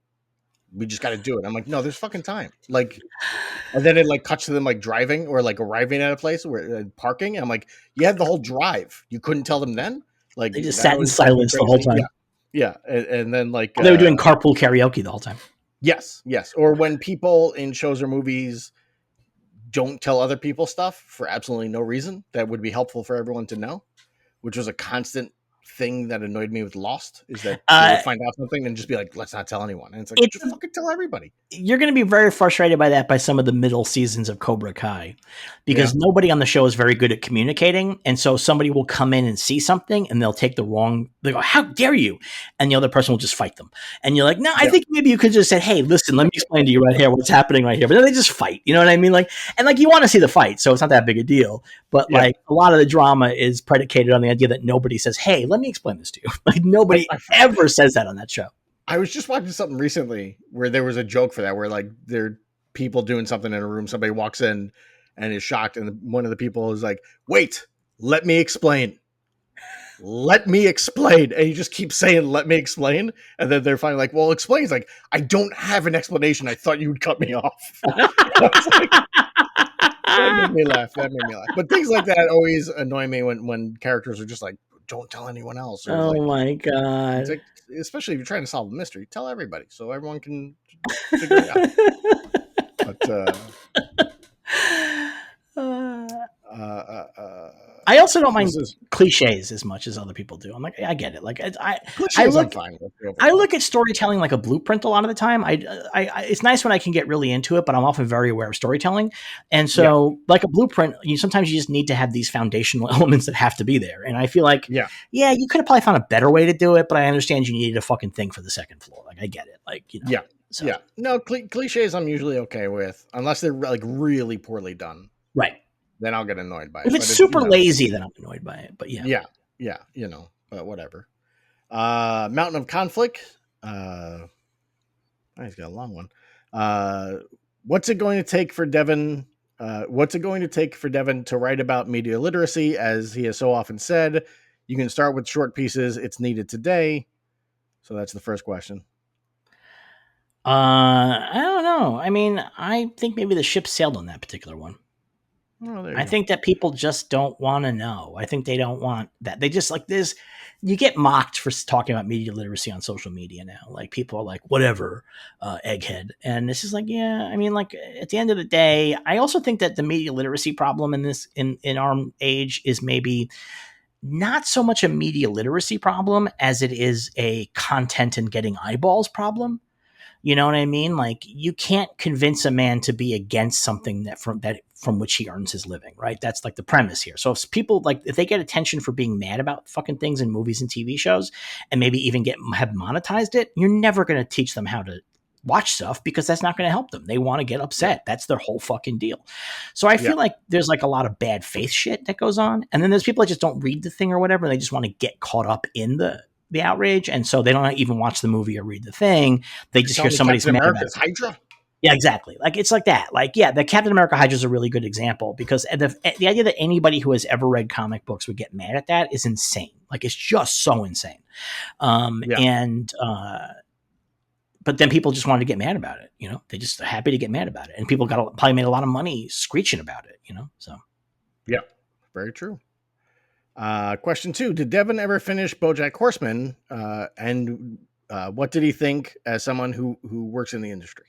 We just got to do it. I'm like, no, there's fucking time. Like, and then it like cuts to them like driving or like arriving at a place where parking. I'm like, you had the whole drive. You couldn't tell them then. Like they just sat in silence the whole time. Yeah. And then like they were doing carpool karaoke the whole time. Yes. Or when people in shows or movies don't tell other people stuff for absolutely no reason that would be helpful for everyone to know, which was a constant thing that annoyed me with Lost, is that you would find out something and just be like, let's not tell anyone. And it's like, just fucking tell everybody. You're going to be very frustrated by that by some of the middle seasons of Cobra Kai, because nobody on the show is very good at communicating. And so somebody will come in and see something and they'll take they go, how dare you? And the other person will just fight them. And you're like, no, I think maybe you could just say, hey, listen, let me explain to you right here what's happening right here. But then they just fight. You know what I mean? Like, and like you want to see the fight, so it's not that big a deal. But like a lot of the drama is predicated on the idea that nobody says, hey, let me explain this to you. Like nobody ever says that on that show. I was just watching something recently where there was a joke for that, where like there are people doing something in a room, somebody walks in and is shocked, and one of the people is like, wait, let me explain. Let me explain. And you just keep saying, let me explain. And then they're finally like, well, explain. He's like, I don't have an explanation. I thought you would cut me off. That made me laugh. But things like that always annoy me when characters are just like, don't tell anyone else. Or my God. Like, especially if you're trying to solve a mystery, tell everybody so everyone can figure it out. But I also don't mind cliches as much as other people do. I'm like, I get it. Like I look at storytelling like a blueprint a lot of the time. It's nice when I can get really into it, but I'm often very aware of storytelling. And so like a blueprint, sometimes you just need to have these foundational elements that have to be there. And I feel like, you could have probably found a better way to do it, but I understand you needed a fucking thing for the second floor. Like I get it. Like, So. Yeah. No, cliches I'm usually okay with, unless they're like really poorly done. Right. then I'll get annoyed by it. If it's super lazy, then I'm annoyed by it. But yeah. Yeah, but whatever. Mountain of Conflict. He's got a long one. What's it going to take for Devin? What's it going to take for Devin to write about media literacy? As he has so often said, you can start with short pieces. It's needed today. So that's the first question. I don't know. I mean, I think maybe the ship sailed on that particular one. I think that people just don't want to know. I think they don't want that. They just like this. You get mocked for talking about media literacy on social media now. Like people are like, whatever, egghead. And this is like, yeah, I mean, like at the end of the day, I also think that the media literacy problem in our age is maybe not so much a media literacy problem as it is a content and getting eyeballs problem. You know what I mean? Like you can't convince a man to be against something from which he earns his living, right? That's like the premise here. So if people if they get attention for being mad about fucking things in movies and TV shows, and maybe even have monetized it, you're never going to teach them how to watch stuff because that's not going to help them. They want to get upset. That's their whole fucking deal. So I feel like there's like a lot of bad faith shit that goes on, and then there's people that just don't read the thing or whatever, and they just want to get caught up in the outrage, and so they don't even watch the movie or read the thing. They just hear somebody's mad about it. Hydra. Yeah, exactly. Like it's like that. Like yeah, the Captain America Hydra is a really good example because the idea that anybody who has ever read comic books would get mad at that is insane. Like it's just so insane. But then people just wanted to get mad about it. You know, they just are happy to get mad about it, and people probably made a lot of money screeching about it. You know, so yeah, very true. Question 2: did Devin ever finish BoJack Horseman? And what did he think as someone who works in the industry?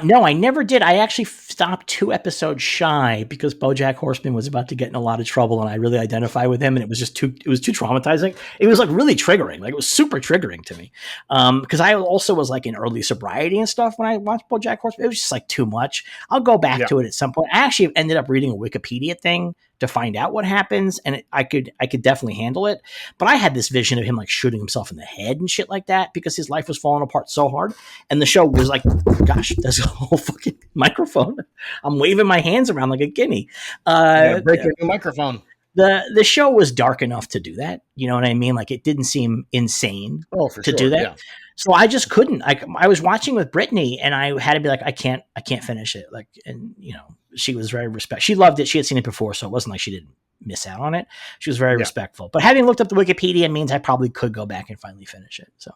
No, I never did. I actually stopped 2 episodes shy because BoJack Horseman was about to get in a lot of trouble, and I really identify with him. And it was too traumatizing. It was like really triggering. Like it was super triggering to me. Because I also was like in early sobriety and stuff when I watched BoJack Horseman. It was just like too much. I'll go back to it at some point. I actually ended up reading a Wikipedia thing to find out what happens, and I could definitely handle it. But I had this vision of him like shooting himself in the head and shit like that because his life was falling apart so hard, and the show was like, gosh, there's a whole fucking microphone. I'm waving my hands around like a guinea. Break your new microphone. The show was dark enough to do that. You know what I mean? Like it didn't seem insane do that. Yeah. So I just couldn't. I was watching with Brittany, and I had to be like, I can't finish it. Like, and you know, she was very she loved it. She had seen it before, so it wasn't like she didn't miss out on it. She was very respectful. But having looked up the Wikipedia means I probably could go back and finally finish it. So,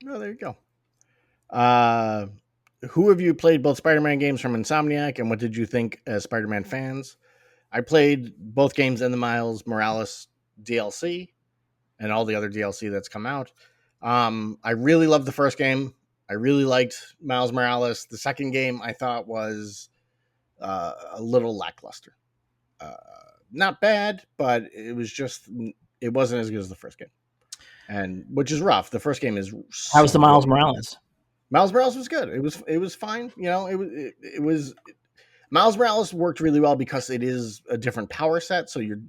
oh, there you go. Who have you played both Spider-Man games from Insomniac, and what did you think as Spider-Man fans? I played both games in the Miles Morales DLC and all the other DLC that's come out. I really loved the first game. I really liked Miles Morales. The second game I thought was a little lackluster. Not bad, but it wasn't as good as the first game, and which is rough. The first game is. How was the Miles Morales? Miles Morales was good. It was fine. You know, it was. Miles Morales worked really well because it is a different power set. So you're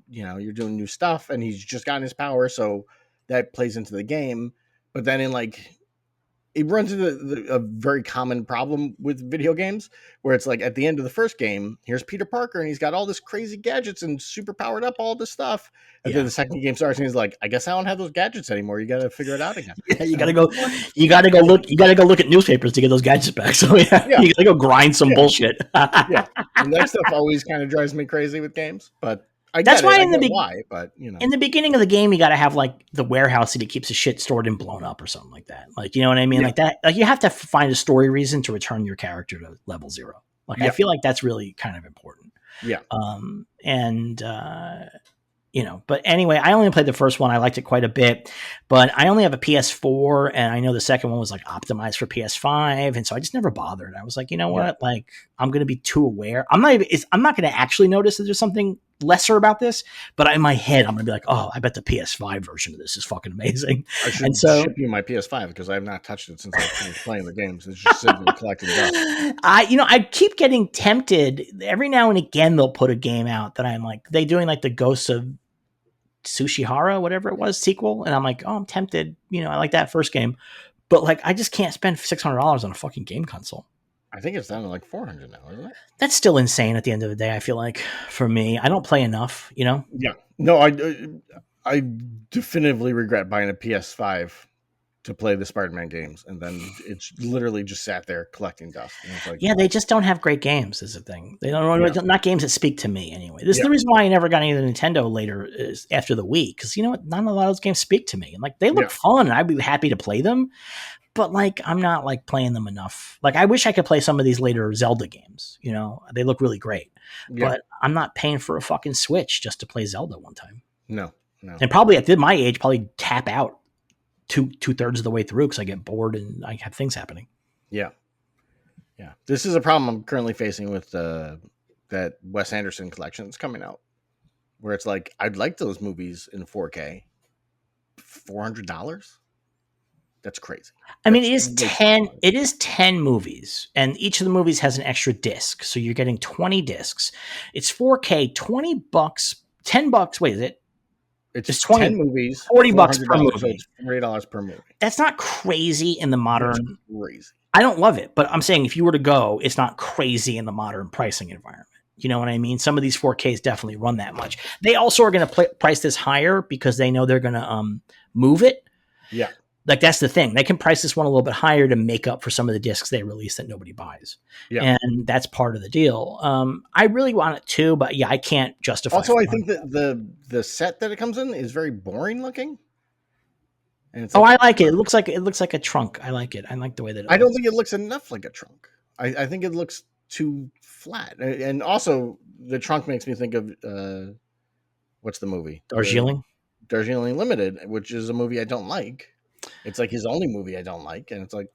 doing new stuff, and he's just gotten his power, so that plays into the game. But then it runs into a very common problem with video games where it's like at the end of the first game, here's Peter Parker and he's got all this crazy gadgets and super powered up all this stuff. And then the second game starts and he's like, I guess I don't have those gadgets anymore. You got to figure it out again. Yeah, you got to go look at newspapers to get those gadgets back. So you got to go grind some bullshit. And that stuff always kind of drives me crazy with games, but that's why in the beginning of the game you got to have like the warehouse that keeps the shit stored and blown up or something like that. Like, you know what I mean? Like that. Like you have to find a story reason to return your character to level 0. Like I feel like that's really kind of important. Yeah. You know, but anyway, I only played the first one. I liked it quite a bit, but I only have a PS4, and I know the second one was like optimized for PS5, and so I just never bothered. I was like, you know what? Like, I'm going to be too aware. I'm not going to actually notice that there's something lesser about this, but in my head, I'm going to be like, oh, I bet the PS5 version of this is fucking amazing. I should ship you my PS5 because I have not touched it since I finished playing the games. It's just sitting and collecting dust. I keep getting tempted. Every now and again, they'll put a game out that I'm like, they doing like the Ghosts of Tsushihara, whatever it was, sequel, and I'm like, oh, I'm tempted. You know, I like that first game, but like, I just can't spend $600 on a fucking game console. I think it's down to like 400 now, isn't it? That's still insane at the end of the day. I feel like for me, I don't play enough, you know? Yeah. No, I definitively regret buying a PS5 to play the Spider-Man games, and then it's literally just sat there collecting dust. And it's like, Yeah, they just don't have great games. Is the thing. They don't not games that speak to me anyway. This is the reason why I never got any of the Nintendo later is after the Wii, because you know what, not a lot of those games speak to me. And like they look fun, and I'd be happy to play them, but like I'm not like playing them enough. Like I wish I could play some of these later Zelda games. You know, they look really great, but I'm not paying for a fucking Switch just to play Zelda one time. No. And probably at my age, probably tap out two-thirds of the way through because I get bored and I have things happening. Yeah. This is a problem I'm currently facing with that Wes Anderson collection that's coming out, where it's like I'd like those movies in 4K. $400? That's crazy. I mean, it is 10. It is 10 movies, and each of the movies has an extra disc, so you're getting 20 discs. It's 4K, $20, $10. Wait, is it? It's 20 10 movies, $40 per movie. So it's $40 per movie. That's not crazy in the modern. That's crazy. I don't love it, but I'm saying if you were to go, it's not crazy in the modern pricing environment. You know what I mean? Some of these 4Ks definitely run that much. They also are going to price this higher because they know they're going to move it. Yeah. Like that's the thing. They can price this one a little bit higher to make up for some of the discs they release that nobody buys. Yeah. And that's part of the deal. I really want it too, but yeah, I can't justify. Also, I think that the set that it comes in is very boring looking. And it's I like it. It looks like a trunk. I like it. I like the way that I don't think it looks enough like a trunk. I think it looks too flat. And also the trunk makes me think of what's the movie? Darjeeling Limited, which is a movie I don't like. It's like his only movie I don't like, and it's like.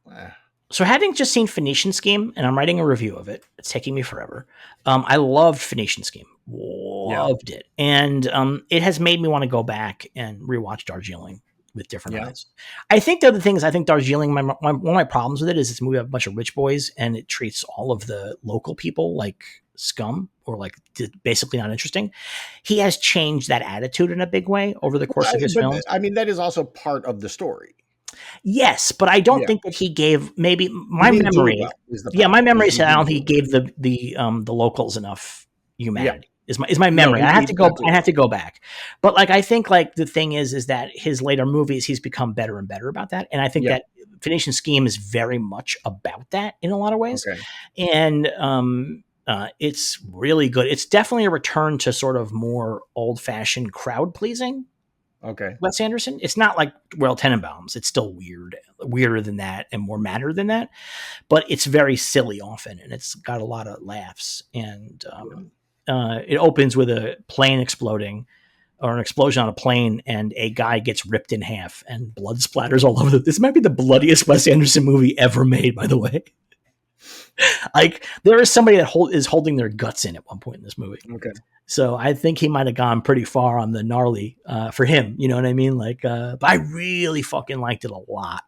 So having just seen Phoenician Scheme, and I'm writing a review of it, it's taking me forever. I loved Phoenician Scheme, loved it, and it has made me want to go back and rewatch Darjeeling with different eyes. I think the other thing is, I think Darjeeling, one of my problems with it is it's a movie of a bunch of rich boys, and it treats all of the local people like scum or like basically not interesting. He has changed that attitude in a big way over the course of his films. I mean, that is also part of the story. Yes, but I don't think that he gave maybe my memory. My memory said I don't think he gave the locals enough humanity. Is my memory. I have to go back. But like I think like the thing is that his later movies he's become better and better about that. And I think that Phoenician Scheme is very much about that in a lot of ways. Okay. And it's really good. It's definitely a return to sort of more old-fashioned crowd pleasing. Okay. Wes Anderson. It's not like Royal Tenenbaums. It's still weirder than that and more matter than that, but it's very silly often, and it's got a lot of laughs. And it opens with a plane exploding, or an explosion on a plane, and a guy gets ripped in half, and blood splatters all over. This might be the bloodiest Wes Anderson movie ever made, by the way. Like there is somebody that is holding their guts in at one point in this movie. Okay. So I think he might have gone pretty far on the gnarly for him. You know what I mean? Like, but I really fucking liked it a lot.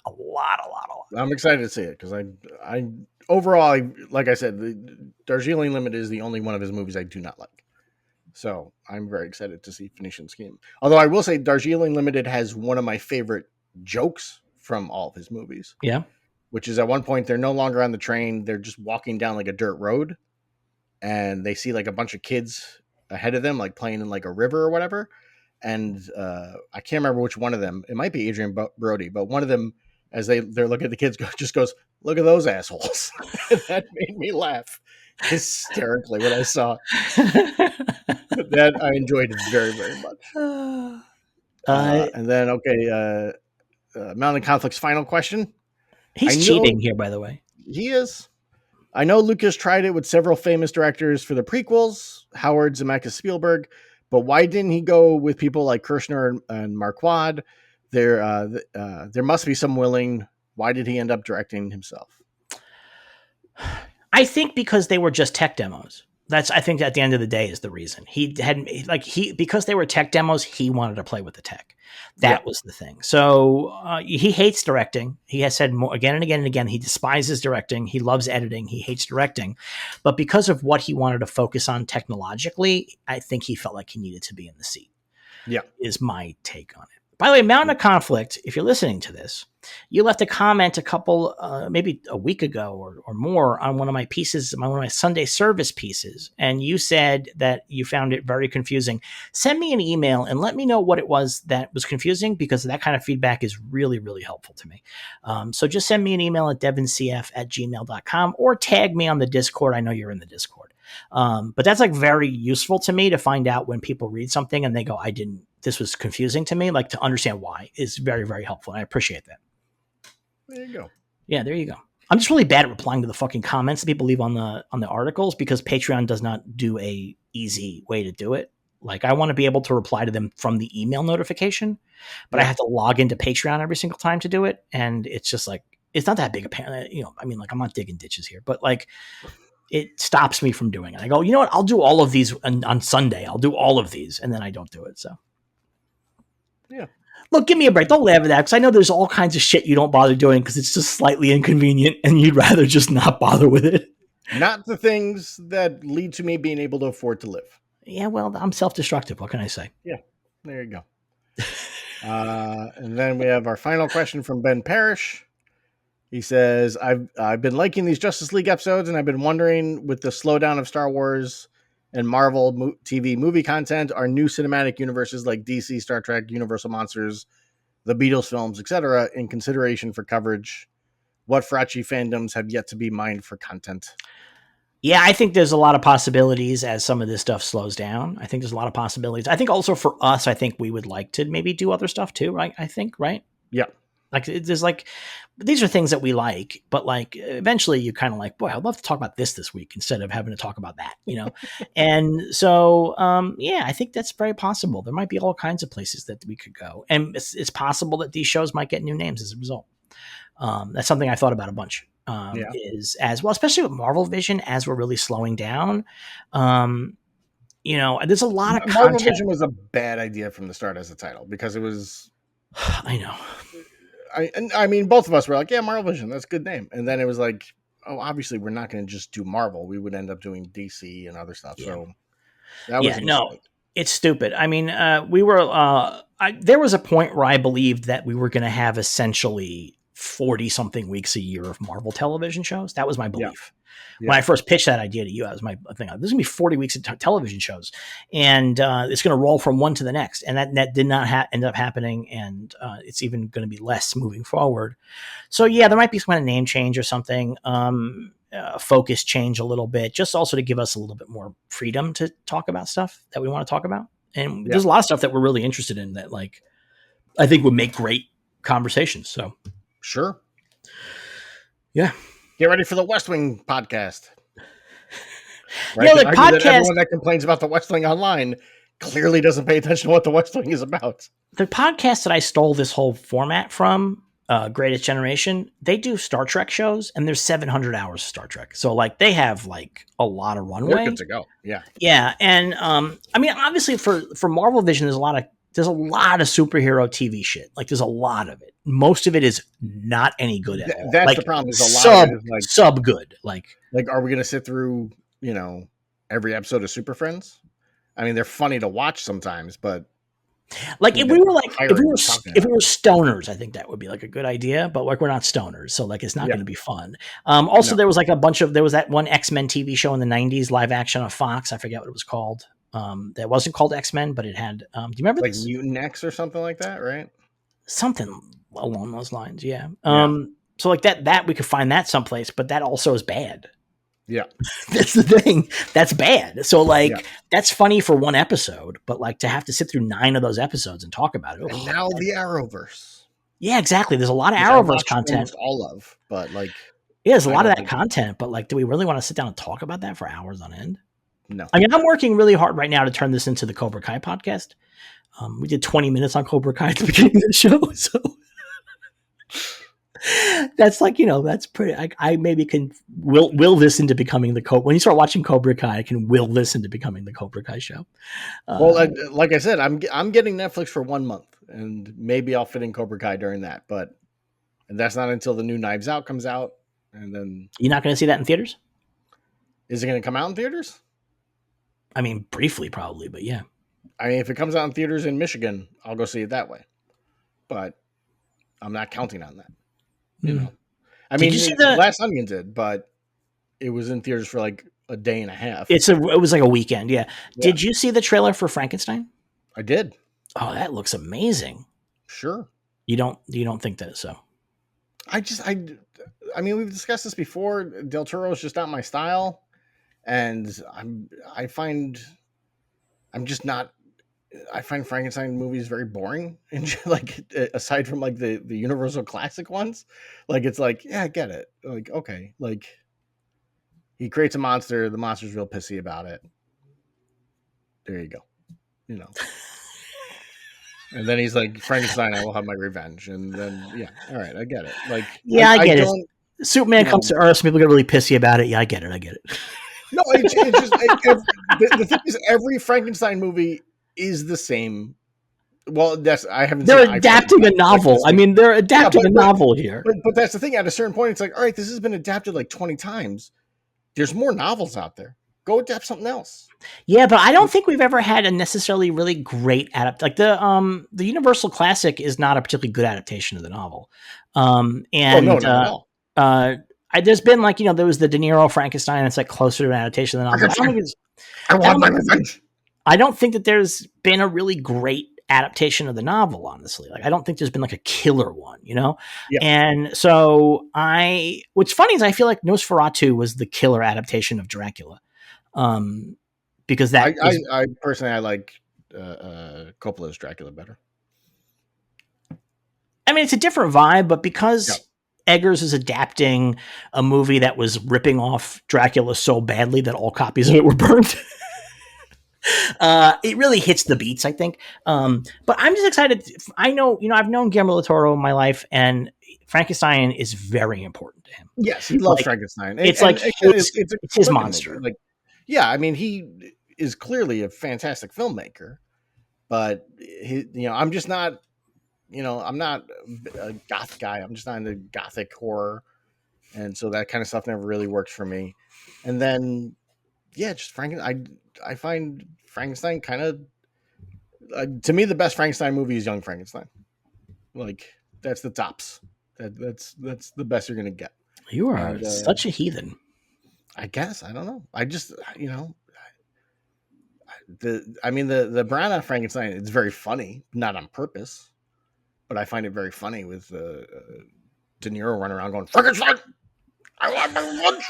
I'm excited to see it because I overall, like I said, the Darjeeling Limited is the only one of his movies I do not like. So I'm very excited to see Phoenician Scheme. Although I will say Darjeeling Limited has one of my favorite jokes from all of his movies. Yeah. Which is at one point they're no longer on the train. They're just walking down like a dirt road, and they see like a bunch of kids ahead of them, like playing in like a river or whatever. And I can't remember which one of them. It might be Adrian Brody, but one of them, as they're looking at the kids, just goes, "Look at those assholes." And that made me laugh hysterically when I saw that. I enjoyed it very, very much. And then, Mountain Conflict's final question. He's cheating here, by the way. He is. I know Lucas tried it with several famous directors for the prequels, Howard Zemeckis, Spielberg, but why didn't he go with people like Kirshner and Marquand? There must be some willing. Why did he end up directing himself? I think because they were just tech demos. I think at the end of the day is the reason. Because they were tech demos, he wanted to play with the tech. That was the thing. So he hates directing. He has said more again and again and again, he despises directing. He loves editing. He hates directing. But because of what he wanted to focus on technologically, I think he felt like he needed to be in the seat. Yeah. Is my take on it. By the way, Mountain of Conflict, if you're listening to this, you left a comment a couple, maybe a week ago or more on one of my pieces, one of my Sunday service pieces. And you said that you found it very confusing. Send me an email and let me know what it was that was confusing, because that kind of feedback is really, really helpful to me. So just send me an email at devincf@gmail.com or tag me on the Discord. I know you're in the Discord. But that's like very useful to me to find out when people read something and they go, this was confusing to me. Like, to understand why is very, very helpful. And I appreciate that. There you go. Yeah, there you go. I'm just really bad at replying to the fucking comments that people leave on the articles, because Patreon does not do a easy way to do it. Like, I want to be able to reply to them from the email notification, but I have to log into Patreon every single time to do it. And it's just like, it's not that big a pain. I mean, like, I'm not digging ditches here, but like, it stops me from doing it. I go, you know what? I'll do all of these on Sunday. I'll do all of these. And then I don't do it. So yeah. Look, give me a break. Don't laugh at that, because I know there's all kinds of shit you don't bother doing because it's just slightly inconvenient and you'd rather just not bother with it. Not the things that lead to me being able to afford to live. Yeah, well, I'm self-destructive. What can I say? Yeah, there you go. And then we have our final question from Ben Parrish. He says, I've been liking these Justice League episodes, and I've been wondering, with the slowdown of Star Wars and Marvel TV movie content, are new cinematic universes like DC, Star Trek, Universal Monsters, the Beatles films, etc., in consideration for coverage? What Farachi fandoms have yet to be mined for content? Yeah, I think there's a lot of possibilities as some of this stuff slows down. I think there's a lot of possibilities. I think also for us, I think we would like to maybe do other stuff too, right? I think, right? Yeah. Like, there's like, these are things that we like, but like, eventually you kind of like, boy, I'd love to talk about this week instead of having to talk about that, And so, yeah, I think that's very possible. There might be all kinds of places that we could go. And it's possible that these shows might get new names as a result. That's something I thought about a bunch. Is as well, especially with Marvel Vision, as we're really slowing down. There's a lot of Marvel content. Vision was a bad idea from the start as a title, because it was. I know. I mean, both of us were like, yeah, Marvel Vision, that's a good name. And then it was like, oh, obviously we're not going to just do Marvel. We would end up doing DC and other stuff. Yeah. So that was it's stupid. I mean, we were. There was a point where I believed that we were going to have essentially 40-something weeks a year of Marvel television shows. That was my belief. Yeah. When I first pitched that idea to you, I was my thing. This is going to be 40 weeks of television shows, and it's going to roll from one to the next. And that did not end up happening, and it's even going to be less moving forward. So yeah, there might be some kind of name change or something, focus change a little bit, just also to give us a little bit more freedom to talk about stuff that we want to talk about. And there's a lot of stuff that we're really interested in that, like, I think would make great conversations. So. Sure. Yeah. Get ready for the West Wing podcast. Right? The podcast. Everyone that complains about the West Wing online clearly doesn't pay attention to what the West Wing is about. The podcast that I stole this whole format from, Greatest Generation, they do Star Trek shows, and there's 700 hours of Star Trek. So like they have like a lot of runway. They're good to go. Yeah. Yeah. And I mean, obviously for Marvel Vision, there's a lot of superhero TV shit. Like there's a lot of it. Most of it is not any good at all. That's like, the problem. Is a lot of it is like sub good. Like are we going to sit through, every episode of Super Friends? I mean, they're funny to watch sometimes, but like if we were stoners, I think that would be like a good idea. But like we're not stoners, so like it's not going to be fun. Also, there was like there was that one X-Men TV show in the 90s, live action on Fox. I forget what it was called. That wasn't called X-Men, but it had. Do you remember like this? Mutant X or something like that, right? Something along those lines, yeah. So like that we could find that someplace, but that also is bad. Yeah, that's the thing. That's bad. So like that's funny for one episode, but like to have to sit through 9 of those episodes and talk about it. And now the Arrowverse. Yeah, exactly. There's a lot of Arrowverse content. All of, but like there's a lot of that content. But like, do we really want to sit down and talk about that for hours on end? No. I mean, I'm working really hard right now to turn this into the Cobra Kai podcast. We did 20 minutes on Cobra Kai at the beginning of the show, so that's like, that's pretty. I maybe can will this into becoming the Cobra. When you start watching Cobra Kai, I can will this into becoming the Cobra Kai show. Well, like I said, I'm getting Netflix for 1 month, and maybe I'll fit in Cobra Kai during that. But that's not until the new Knives Out comes out, and then you're not going to see that in theaters. Is it going to come out in theaters? I mean, briefly, probably, but yeah. I mean, if it comes out in theaters in Michigan, I'll go see it that way. but I'm not counting on that. You know, I Did mean, you see the Glass Onion did, but it was in theaters for like a day and a half. It was like a weekend. Yeah. Did you see the trailer for Frankenstein? I did. Oh, that looks amazing. Sure. You don't think that so? I mean, we've discussed this before. Del Toro is just not my style, and I find Frankenstein movies very boring, and like aside from like the Universal classic ones, like it's like, yeah, I get it. Like, okay, like he creates a monster, the monster's real pissy about it. There you go, you know. And then he's like, Frankenstein, I will have my revenge. And then, yeah, all right, I get it. Like, yeah, I get it. Superman comes to Earth, people get really pissy about it. Yeah, I get it. No, it's just the thing is, every Frankenstein movie is the same. Well, they're adapting a novel. I mean, they're adapting a novel here. But that's the thing. At a certain point, it's like, all right, this has been adapted like 20 times. There's more novels out there. Go adapt something else. Yeah, but I don't think we've ever had a necessarily really great like the Universal Classic is not a particularly good adaptation of the novel. And no, not at all. There's been like, there was the De Niro Frankenstein. It's like closer to an adaptation of the novel. I want my revenge. I don't think that there's been a really great adaptation of the novel, honestly. Like, I don't think there's been like a killer one, Yeah. And so what's funny is I feel like Nosferatu was the killer adaptation of Dracula. Because that I personally, I like Coppola's Dracula better. I mean, it's a different vibe, but because Eggers is adapting a movie that was ripping off Dracula so badly that all copies of it were burned, it really hits the beats, I think. But I'm just excited. I know, I've known Guillermo del Toro in my life, and Frankenstein is very important to him. Yes, he loves Frankenstein. It's his monster. Movie. Like, yeah, I mean, he is clearly a fantastic filmmaker, but I'm just not. I'm not a goth guy. I'm just not into gothic horror, and so that kind of stuff never really works for me. And then, yeah, just I find Frankenstein kind of, to me, the best Frankenstein movie is Young Frankenstein. Like, that's the tops. That's the best you're gonna get. You are such a heathen. I guess, I don't know. I just, the Branagh Frankenstein, it's very funny, not on purpose, but I find it very funny with De Niro running around going, Frankenstein, I want my revenge.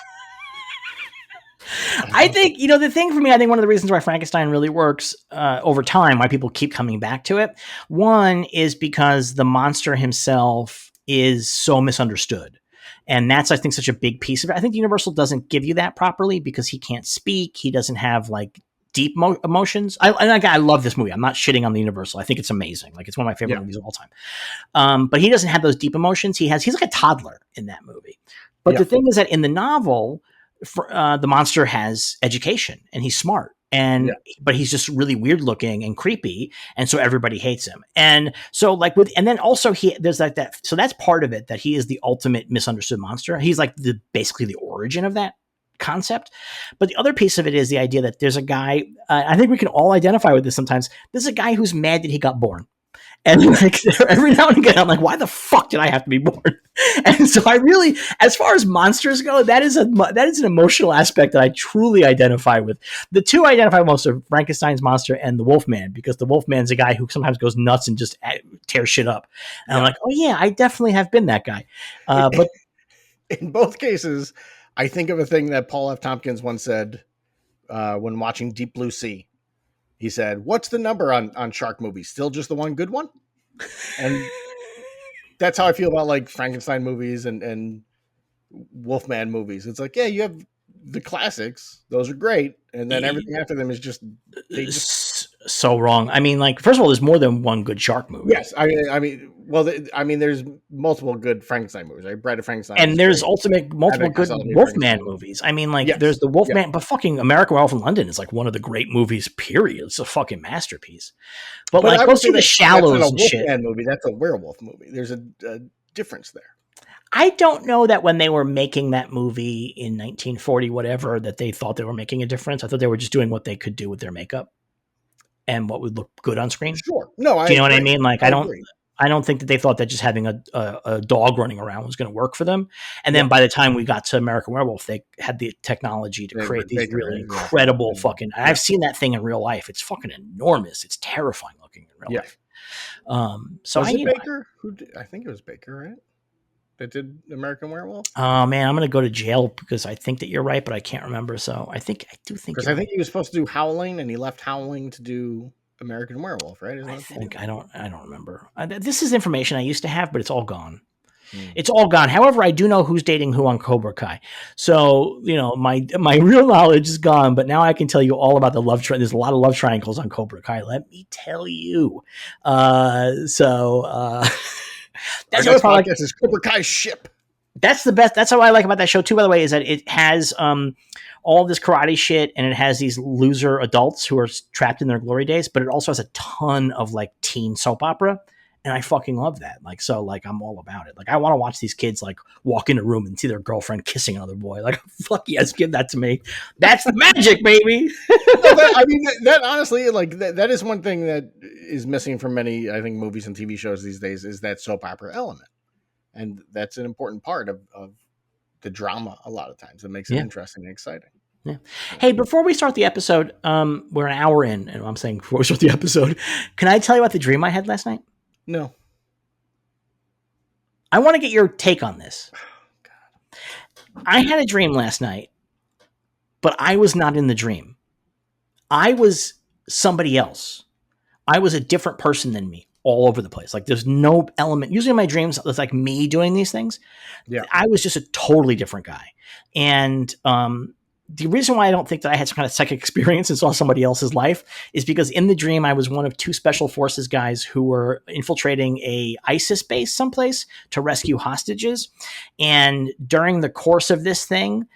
I think, the thing for me, I think one of the reasons why Frankenstein really works over time, why people keep coming back to it, one is because the monster himself is so misunderstood. And that's, I think, such a big piece of it. I think Universal doesn't give you that properly because he can't speak. He doesn't have like deep emotions. I love this movie. I'm not shitting on the Universal. I think it's amazing. Like, it's one of my favorite movies of all time. But he doesn't have those deep emotions. He's like a toddler in that movie. But the thing is that in the novel, the monster has education and he's smart. But he's just really weird looking and creepy. And so everybody hates him. And so and then also there's like that. So that's part of it, that he is the ultimate misunderstood monster. He's like basically the origin of that concept. But the other piece of it is the idea that there's a guy, I think we can all identify with this sometimes. There's a guy who's mad that he got born. And like every now and again, I'm like, why the fuck did I have to be born? And so I really, as far as monsters go, that is an emotional aspect that I truly identify with. The two I identify most are Frankenstein's monster and the Wolfman, because the Wolfman's a guy who sometimes goes nuts and just tears shit up. And I'm like, oh yeah, I definitely have been that guy. But in both cases, I think of a thing that Paul F. Tompkins once said when watching Deep Blue Sea. He said, what's the number on shark movies? Still just the one good one? And that's how I feel about like Frankenstein movies and Wolfman movies. It's like, yeah, you have the classics. Those are great. And then everything after them is just so wrong. I mean, like, first of all, there's more than one good shark movie. Yes. I mean, there's multiple good Frankenstein movies, right? Bride of Frankenstein. And there's multiple good Wolfman movies. I mean, like, there's the Wolfman, but fucking American Werewolf in London is like one of the great movies, period. It's a fucking masterpiece. But like, go see The Shallows and shit. Wolfman movie, that's a werewolf movie. There's a difference there. I don't know that when they were making that movie in 1940, whatever, that they thought they were making a difference. I thought they were just doing what they could do with their makeup and what would look good on screen. Sure. No, do you know what I mean? Like, I don't I don't think that they thought that just having a dog running around was going to work for them. And then by the time we got to American Werewolf, they had the technology to create these really incredible fucking. I've seen that thing in real life. It's fucking enormous. It's terrifying looking in real life. So was it Baker? I think it was Baker, right? That did American Werewolf. Oh man, I'm gonna go to jail because I think that you're right, but I can't remember. So I do think because I think he was supposed to do Howling, and he left Howling to do American Werewolf, right? I don't remember. This is information I used to have, but it's all gone. It's all gone. However, I do know who's dating who on Cobra Kai. So, my real knowledge is gone, but now I can tell you all about the love triangle. There's a lot of love triangles on Cobra Kai. Let me tell you. That's our podcast is Cobra Kai ship. That's the best. That's what I like about that show too, by the way, is that it has all this karate shit, and it has these loser adults who are trapped in their glory days, but it also has a ton of like teen soap opera. And I fucking love that. I'm all about it. Like, I want to watch these kids like walk in a room and see their girlfriend kissing another boy. Like, fuck yes, give that to me. That's the magic, baby. That honestly, like, that is one thing that is missing from many, I think, movies and TV shows these days is that soap opera element. And that's an important part of the drama a lot of times. It makes it interesting and exciting. Yeah. Hey, before we start the episode, we're an hour in, and I'm saying before we start the episode, can I tell you about the dream I had last night? No. I want to get your take on this. I had a dream last night, but I was not in the dream. I was somebody else. I was a different person than me all over the place. Like, there's no element. Usually in my dreams, it's like me doing these things. Yeah. I was just a totally different guy. And the reason why I don't think that I had some kind of psychic experience and saw somebody else's life is because in the dream, I was one of two special forces guys who were infiltrating a ISIS base someplace to rescue hostages. And during the course of this thing,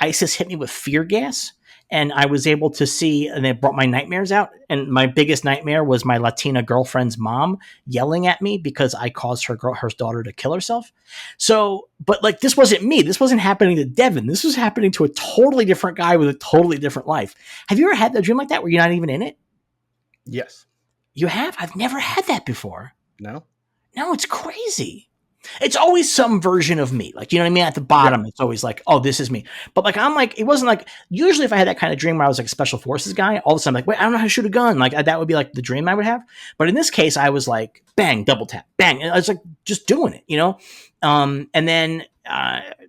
ISIS hit me with fear gas. And I was able to see, and it brought my nightmares out. And my biggest nightmare was my Latina girlfriend's mom yelling at me because I caused her daughter to kill herself. So, but like, this wasn't me. This wasn't happening to Devin. This was happening to a totally different guy with a totally different life. Have you ever had a dream like that where you're not even in it? Yes. You have? I've never had that before. No, it's crazy. It's always some version of me. Like, you know what I mean? At the bottom, It's always like, oh, this is me. But like, I'm like, it wasn't like, usually if I had that kind of dream where I was like a special forces guy, all of a sudden I'm like, wait, I don't know how to shoot a gun. Like, that would be like the dream I would have. But in this case, I was like, bang, double tap, bang. And I was like, just doing it, And then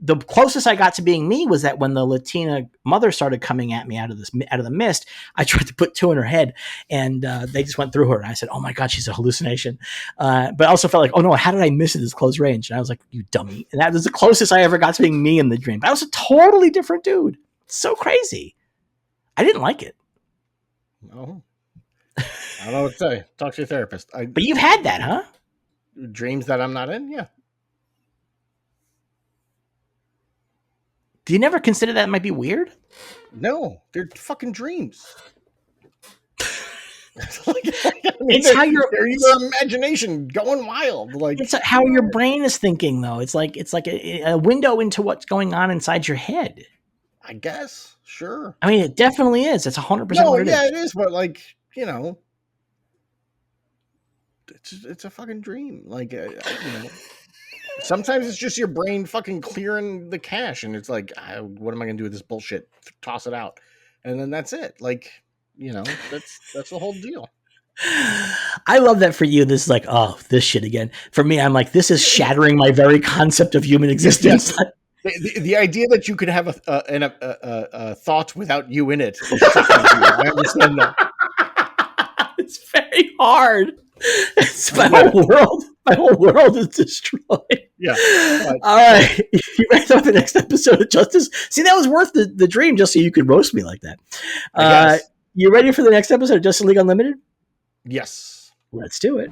the closest I got to being me was that when the Latina mother started coming at me out of the mist, I tried to put two in her head, and they just went through her. And I said, "Oh my God, she's a hallucination." But I also felt like, "Oh no, how did I miss it this close range?" And I was like, "You dummy!" And that was the closest I ever got to being me in the dream. But I was a totally different dude. It's so crazy. I didn't like it. No, I don't know what to say. Talk to your therapist. But you've had that, huh? Dreams that I'm not in, yeah. Do you never consider that might be weird? No, they're fucking dreams. It's how your imagination going wild. Like, it's how your brain is thinking, though. It's like a window into what's going on inside your head. I guess, sure. I mean, it definitely is. It's 100%. No, it is. But like, it's a fucking dream. Like, sometimes it's just your brain fucking clearing the cache, and it's like, what am I going to do with this bullshit? Toss it out, and then that's it. Like, that's the whole deal. I love that for you. This is like, oh, this shit again. For me, I'm like, this is shattering my very concept of human existence. Yes. The idea that you could have a thought without you in it is shocking to you. I understand that. It's very hard. My whole world is destroyed. Yeah. All right. You ready for the next episode of Justice? See, that was worth the dream just so you could roast me like that. You ready for the next episode of Justice League Unlimited? Yes. Let's do it.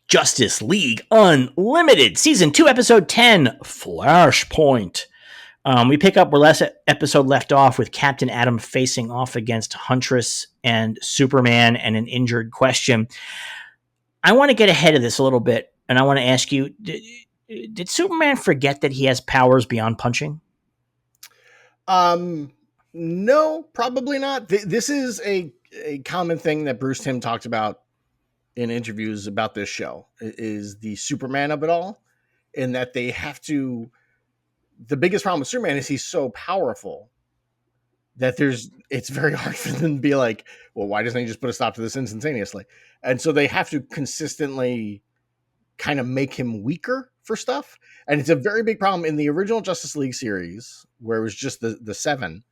Justice League Unlimited, Season 2, Episode 10, Flashpoint. We pick up where last episode left off with Captain Atom facing off against Huntress and Superman and an injured Question. I want to get ahead of this a little bit, and I want to ask you, did Superman forget that he has powers beyond punching? No, probably not. This is a common thing that Bruce Timm talked about in interviews about this show, is the Superman of it all, in that they have to. The biggest problem with Superman is he's so powerful that it's very hard for them to be like, well, why doesn't he just put a stop to this instantaneously? And so they have to consistently kind of make him weaker for stuff. And it's a very big problem in the original Justice League series, where it was just the seven.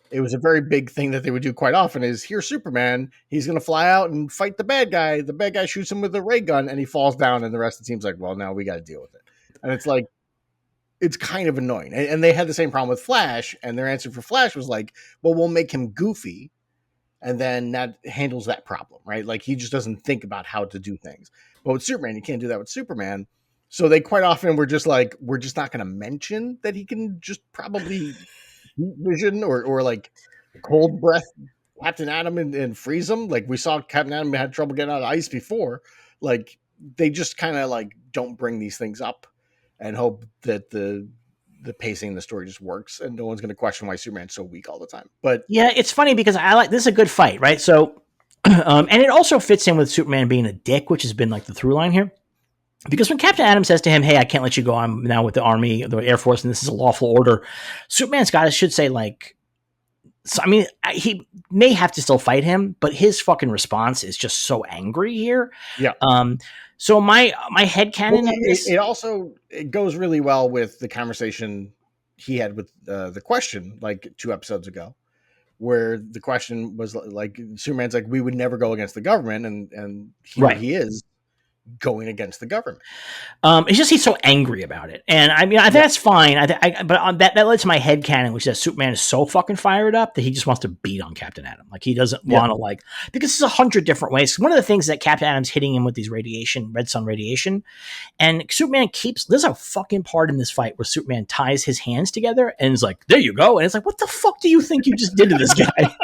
It was a very big thing that they would do quite often is, here's Superman. He's going to fly out and fight the bad guy. The bad guy shoots him with a ray gun and he falls down, and the rest of the team's like, well, now we got to deal with it. And it's like, it's kind of annoying. And they had the same problem with Flash, and their answer for Flash was like, well, we'll make him goofy, and then that handles that problem, right? Like, he just doesn't think about how to do things. But with Superman, you can't do that with Superman. So they quite often were just like, we're just not going to mention that he can just probably vision or like cold breath Captain Atom and freeze him. Like, we saw Captain Atom had trouble getting out of ice before. Like, they just kind of like don't bring these things up and hope that the pacing in the story just works, and no one's going to question why Superman's so weak all the time. But yeah, it's funny because this is a good fight, right? So, and it also fits in with Superman being a dick, which has been like the through line here. Because when Captain Atom says to him, hey, I can't let you go, I'm now with the Army, the Air Force, and this is a lawful order, Superman's should say, like, so, I mean, he may have to still fight him, but his fucking response is just so angry here. Yeah. So my headcanon, it goes really well with the conversation he had with the Question like 2 episodes ago, where the Question was like, Superman's like, we would never go against the government, and here he is going against the government. It's just he's so angry about it, and I mean, I think that's fine. But that led to my headcanon, which is that Superman is so fucking fired up that he just wants to beat on Captain Atom. Like, he doesn't want to because there's 100 different ways. One of the things that Captain Atom's hitting him with these red sun radiation, and Superman there's a fucking part in this fight where Superman ties his hands together and is like, there you go, and it's like, what the fuck do you think you just did to this guy?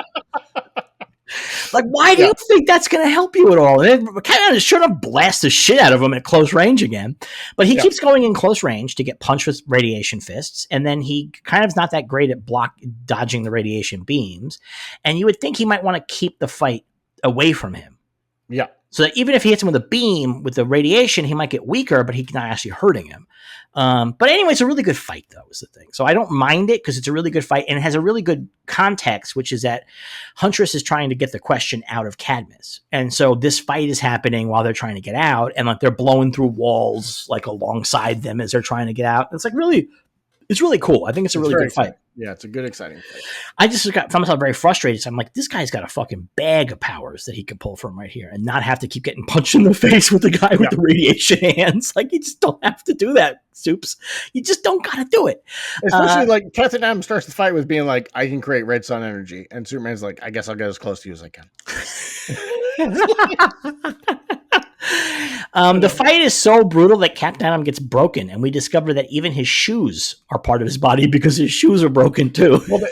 Like, why do you think that's going to help you at all? And Captain Atom should have blasted the shit out of him at close range again. But he keeps going in close range to get punched with radiation fists. And then he kind of is not that great at dodging the radiation beams. And you would think he might want to keep the fight away from him. Yeah. So that even if he hits him with a beam with the radiation, he might get weaker, but he's not actually hurting him. But anyway, it's a really good fight, though, is the thing. So I don't mind it because it's a really good fight, and it has a really good context, which is that Huntress is trying to get the Question out of Cadmus. And so this fight is happening while they're trying to get out, and like they're blowing through walls like alongside them as they're trying to get out. It's like it's really cool. I think it's a really good fight. Yeah, it's a good, exciting fight. I just found myself very frustrated. So I'm like, this guy's got a fucking bag of powers that he could pull from right here and not have to keep getting punched in the face with the guy with the radiation hands. Like, you just don't have to do that, Soups. You just don't got to do it. Especially like Captain Atom starts the fight with being like, I can create red sun energy. And Superman's like, I guess I'll get as close to you as I can. The fight is so brutal that Captain Atom gets broken, and we discover that even his shoes are part of his body because his shoes are broken too. Well,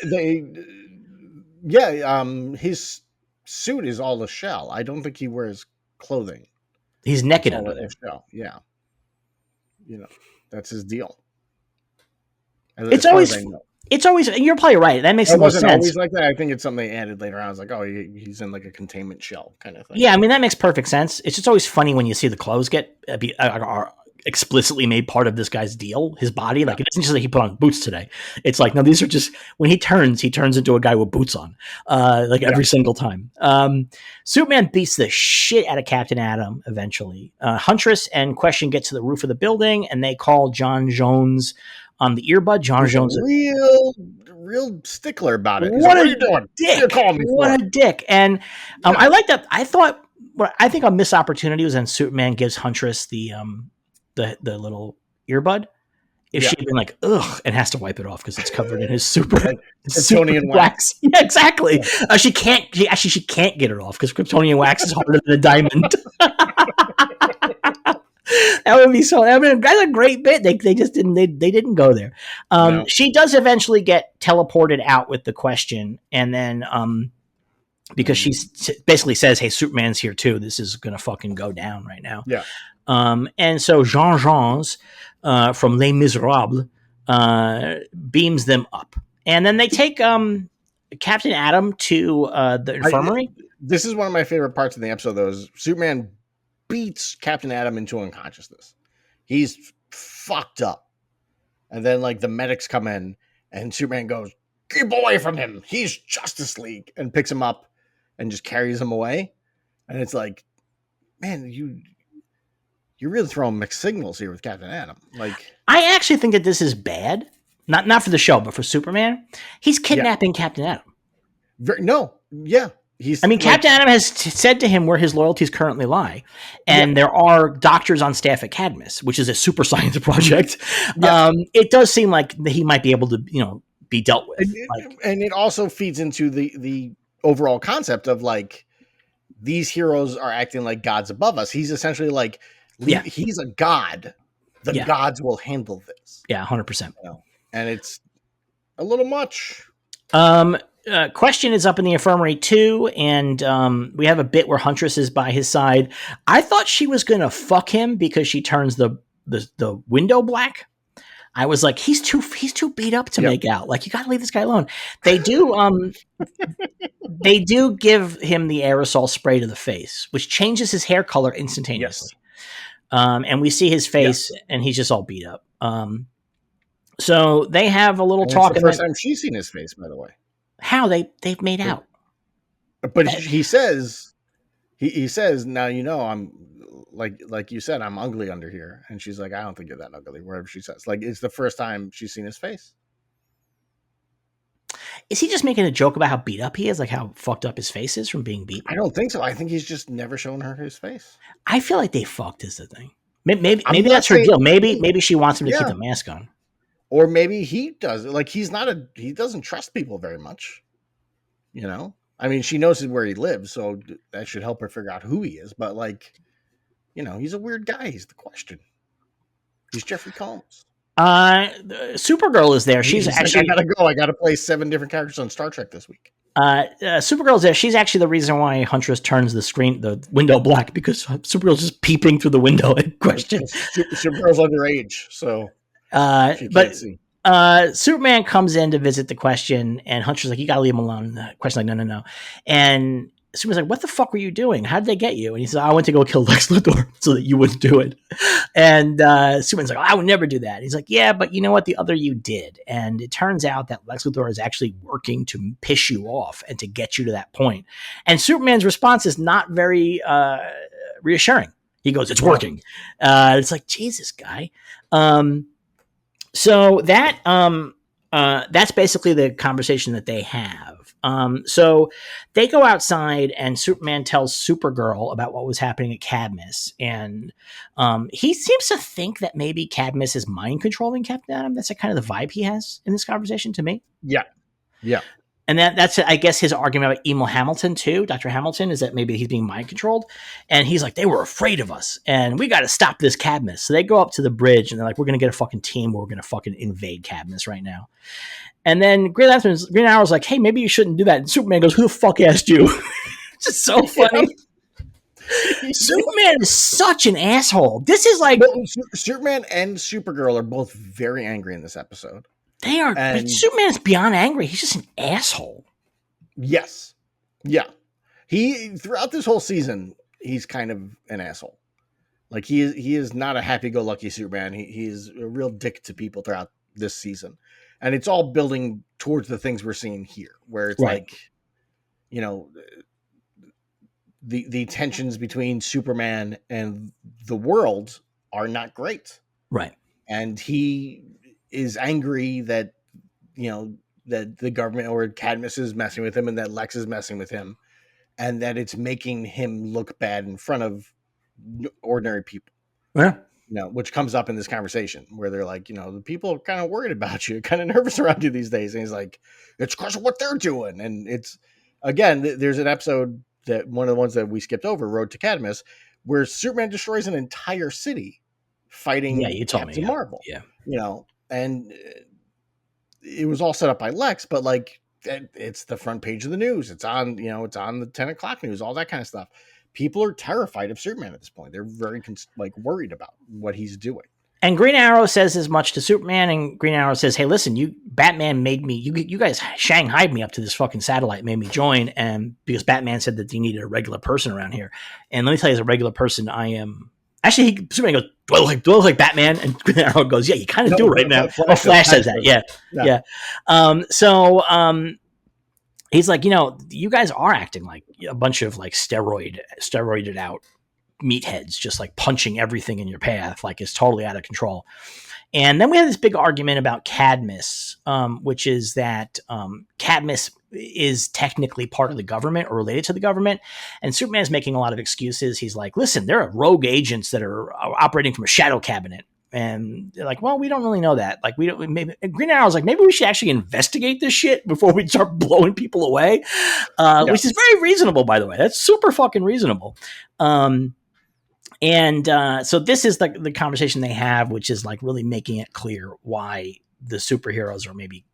his suit is all a shell. I don't think he wears clothing. He's naked under there. Shell. Yeah, that's his deal. It's always. You're probably right. That makes the most sense. Always like that. I think it's something they added later on. I was like, oh, he's in like a containment shell kind of thing. Yeah, I mean, that makes perfect sense. It's just always funny when you see the clothes are explicitly made part of this guy's deal, his body. Like, it isn't just like he put on boots today. It's like, no, these are just, when he turns into a guy with boots on, every single time. Superman beats the shit out of Captain Atom eventually. Huntress and Question get to the roof of the building, and they call John Jones on the earbud. John Jones, real stickler about it. What are you doing? Dick. What a dick. And I like that. I think a missed opportunity was when Superman gives Huntress the little earbud. If she'd been like, ugh, and has to wipe it off because it's covered in his super Kryptonian wax. Yeah, exactly. She can't get it off because Kryptonian wax is harder than a diamond. That would be so. I mean, that's a great bit. They just didn't. They didn't go there. No. She does eventually get teleported out with the Question, and then because she basically says, "Hey, Superman's here too. This is gonna fucking go down right now." Yeah. And so Jean from Les Miserables beams them up, and then they take Captain Atom to the infirmary. This is one of my favorite parts of the episode, though, is Superman beats Captain Atom into unconsciousness. He's fucked up. And then, like, the medics come in, and Superman goes, keep away from him. He's Justice League. And picks him up and just carries him away. And it's like, man, you're really throwing mixed signals here with Captain Atom. Like, I actually think that this is bad. Not for the show, but for Superman. He's kidnapping Captain Atom. Captain Atom has said to him where his loyalties currently lie, and there are doctors on staff at Cadmus, which is a super science project. It does seem like he might be able to, be dealt with. And it also feeds into the overall concept of, like, these heroes are acting like gods above us. He's essentially like, he's a god. The gods will handle this. Yeah, 100%. And it's a little much. Question is up in the infirmary too, and we have a bit where Huntress is by his side. I thought she was gonna fuck him because she turns the window black. I was like, he's too beat up to make out. Like, you gotta leave this guy alone. They do they do give him the aerosol spray to the face, which changes his hair color instantaneously. And we see his face, and he's just all beat up. So they have a little talk. It's the first time she's seen his face, by the way. How they've made out. But he says, now, I'm like you said, I'm ugly under here. And she's like, I don't think you're that ugly, wherever she says. Like, it's the first time she's seen his face. Is he just making a joke about how beat up he is? Like, how fucked up his face is from being beaten? I don't think so. I think he's just never shown her his face. I feel like they fucked is the thing. Maybe that's her deal. Maybe she wants him to keep the mask on. Or maybe he does. Like, he doesn't trust people very much. I mean, she knows where he lives, so that should help her figure out who he is. But, like, he's a weird guy. He's the question. He's Jeffrey Combs. Supergirl is there. She's actually, like, I gotta go. I gotta play 7 different characters on Star Trek this week. Supergirl's there. She's actually the reason why Huntress turns the window black, because Supergirl's just peeping through the window and questions. Supergirl's underage, so she can't see. Superman comes in to visit the Question, and Huntress is like, you gotta leave him alone. And the Question's like, no. And Superman's like, what the fuck were you doing? How did they get you? And he said, I went to go kill Lex Luthor so that you wouldn't do it. And Superman's like, I would never do that. And he's like, yeah, but you know what? The other you did. And it turns out that Lex Luthor is actually working to piss you off and to get you to that point. And Superman's response is not very reassuring. He goes, it's working. It's like, Jesus, guy. So that's basically the conversation that they have. So they go outside, and Superman tells Supergirl about what was happening at Cadmus. And he seems to think that maybe Cadmus is mind controlling Captain Atom. That's kind of the vibe he has in this conversation to me. Yeah. And that's, I guess, his argument about Emil Hamilton too. Dr. Hamilton is that maybe he's being mind controlled. And he's like, they were afraid of us, and we got to stop this Cadmus. So they go up to the bridge, and they're like, we're going to get a fucking team. We're going to fucking invade Cadmus right now. And then Green Arrow's like, hey, maybe you shouldn't do that. And Superman goes, who the fuck asked you? It's just so funny. Superman is such an asshole. This is like... Superman and Supergirl are both very angry in this episode. They are. But Superman is beyond angry. He's just an asshole. Yes. Yeah. Throughout this whole season, he's kind of an asshole. Like, he is not a happy-go-lucky Superman. He's a real dick to people throughout this season. And it's all building towards the things we're seeing here, where it's like, the tensions between Superman and the world are not great. Right. And he is angry that, that the government or Cadmus is messing with him, and that Lex is messing with him, and that it's making him look bad in front of ordinary people. Yeah. Which comes up in this conversation where they're like, the people are kind of worried about you, kind of nervous around you these days. And he's like, it's because of what they're doing. And it's, again, there's an episode that one of the ones that we skipped over, Road to Cadmus, where Superman destroys an entire city fighting Captain Marvel. Yeah. And it was all set up by Lex, but like, it's the front page of the news. It's on, it's on the 10 o'clock news, all that kind of stuff. People are terrified of Superman at this point. They're very worried about what he's doing. And Green Arrow says as much to Superman, and Green Arrow says, "Hey, listen, Batman made me. You guys shanghaied me up to this fucking satellite, made me join, and because Batman said that you needed a regular person around here. And let me tell you, as a regular person, I am." Actually, Superman goes, "Do I look like Batman?" And Green Arrow goes, "Yeah, you kind of do right now." Flash says that, yeah. He's like, you guys are acting like a bunch of like steroided out meatheads, just like punching everything in your path, like it's totally out of control. And then we have this big argument about Cadmus, which is that Cadmus is technically part of the government or related to the government. And Superman's making a lot of excuses. He's like, listen, there are rogue agents that are operating from a shadow cabinet. And they're like, well, we don't really know that. Like, we don't. Maybe Green Arrow's like, maybe we should actually investigate this shit before we start blowing people away, which is very reasonable, by the way. That's super fucking reasonable. So this is the conversation they have, which is like really making it clear why the superheroes are maybe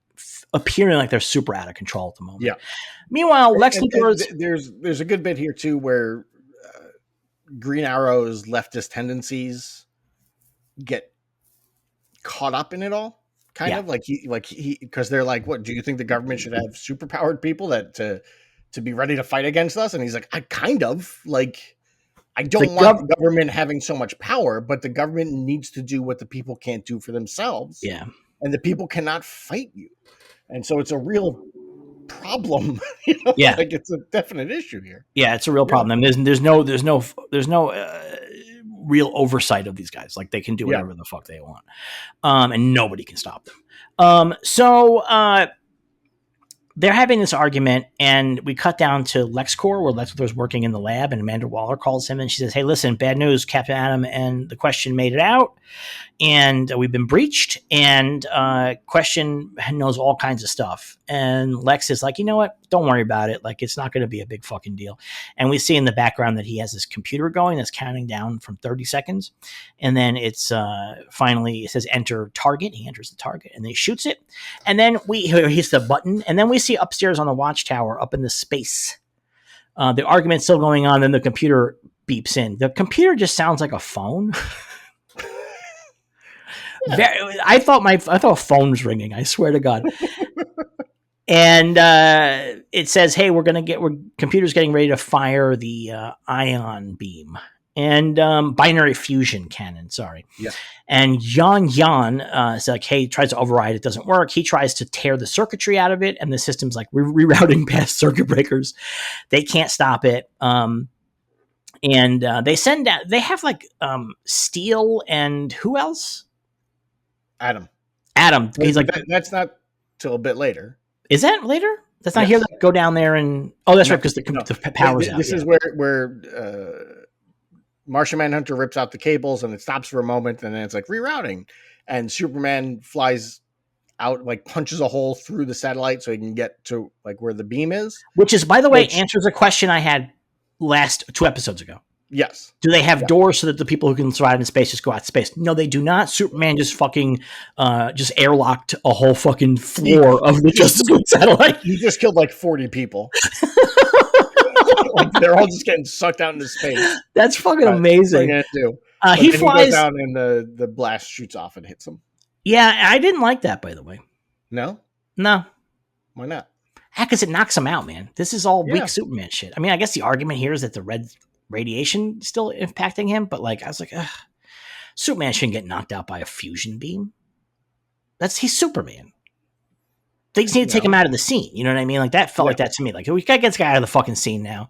appearing like they're super out of control at the moment. Yeah. Meanwhile, Lex Luthor there's a good bit here too where Green Arrow's leftist tendencies get caught up in it all, kind of like he because they're like, what do you think the government should have superpowered people that to be ready to fight against us? And he's like, I kind of like. I don't want the government having so much power, but the government needs to do what the people can't do for themselves. Yeah. And the people cannot fight you. And so it's a real problem. Yeah. Like it's a definite issue here. Yeah, it's a real problem. I mean, there's no real oversight of these guys. Like they can do whatever the fuck they want. And nobody can stop them. They're having this argument, and we cut down to LexCorp, where Lex Luthor's working in the lab, and Amanda Waller calls him, and she says, hey, listen, bad news, Captain Atom and the Question made it out, and we've been breached, and Question knows all kinds of stuff. And Lex is like, you know what? Don't worry about it. Like, it's not going to be a big fucking deal. And we see in the background that he has this computer going that's counting down from 30 seconds, and then it's finally, it says enter target. He enters the target, and then he shoots it, and then he hits the button, and then we see upstairs on the Watchtower up in the space. The argument's still going on, then the computer beeps in. The computer just sounds like a phone. I thought a phone was ringing. I swear to God. And it says, "Hey, computer's getting ready to fire the ion beam and binary fusion cannon." Sorry. Yeah. And Yan is like, "Hey," tries to override. It doesn't work. He tries to tear the circuitry out of it, and the system's like rerouting past circuit breakers. They can't stop it. And they send out. They have like Steel and who else? Adam. He's like, that's not till a bit later. Is that later? That's not here. That go down there and that's right, because the power's out. This is where Martian Manhunter rips out the cables, and it stops for a moment, and then it's like rerouting, and Superman flies out, like punches a hole through the satellite so he can get to like where the beam is. Which is, by the way, answers a question I had last 2 episodes ago. Yes. Do they have doors so that the people who can survive in space just go out to space? No, they do not. Superman just fucking just airlocked a whole fucking floor of the Justice League satellite. He just killed like 40 people. Like they're all just getting sucked out into space. That's fucking amazing. What are you gonna do? He flies goes down, and the blast shoots off and hits him. Yeah, I didn't like that, by the way. No? Why not? Because it knocks him out, man. This is all weak Superman shit. I mean, I guess the argument here is that the red radiation still impacting him, but like I was like, Superman shouldn't get knocked out by a fusion beam. He's Superman. They just need to take him out of the scene. You know what I mean? Like that felt like that to me. Like we gotta get this guy out of the fucking scene now.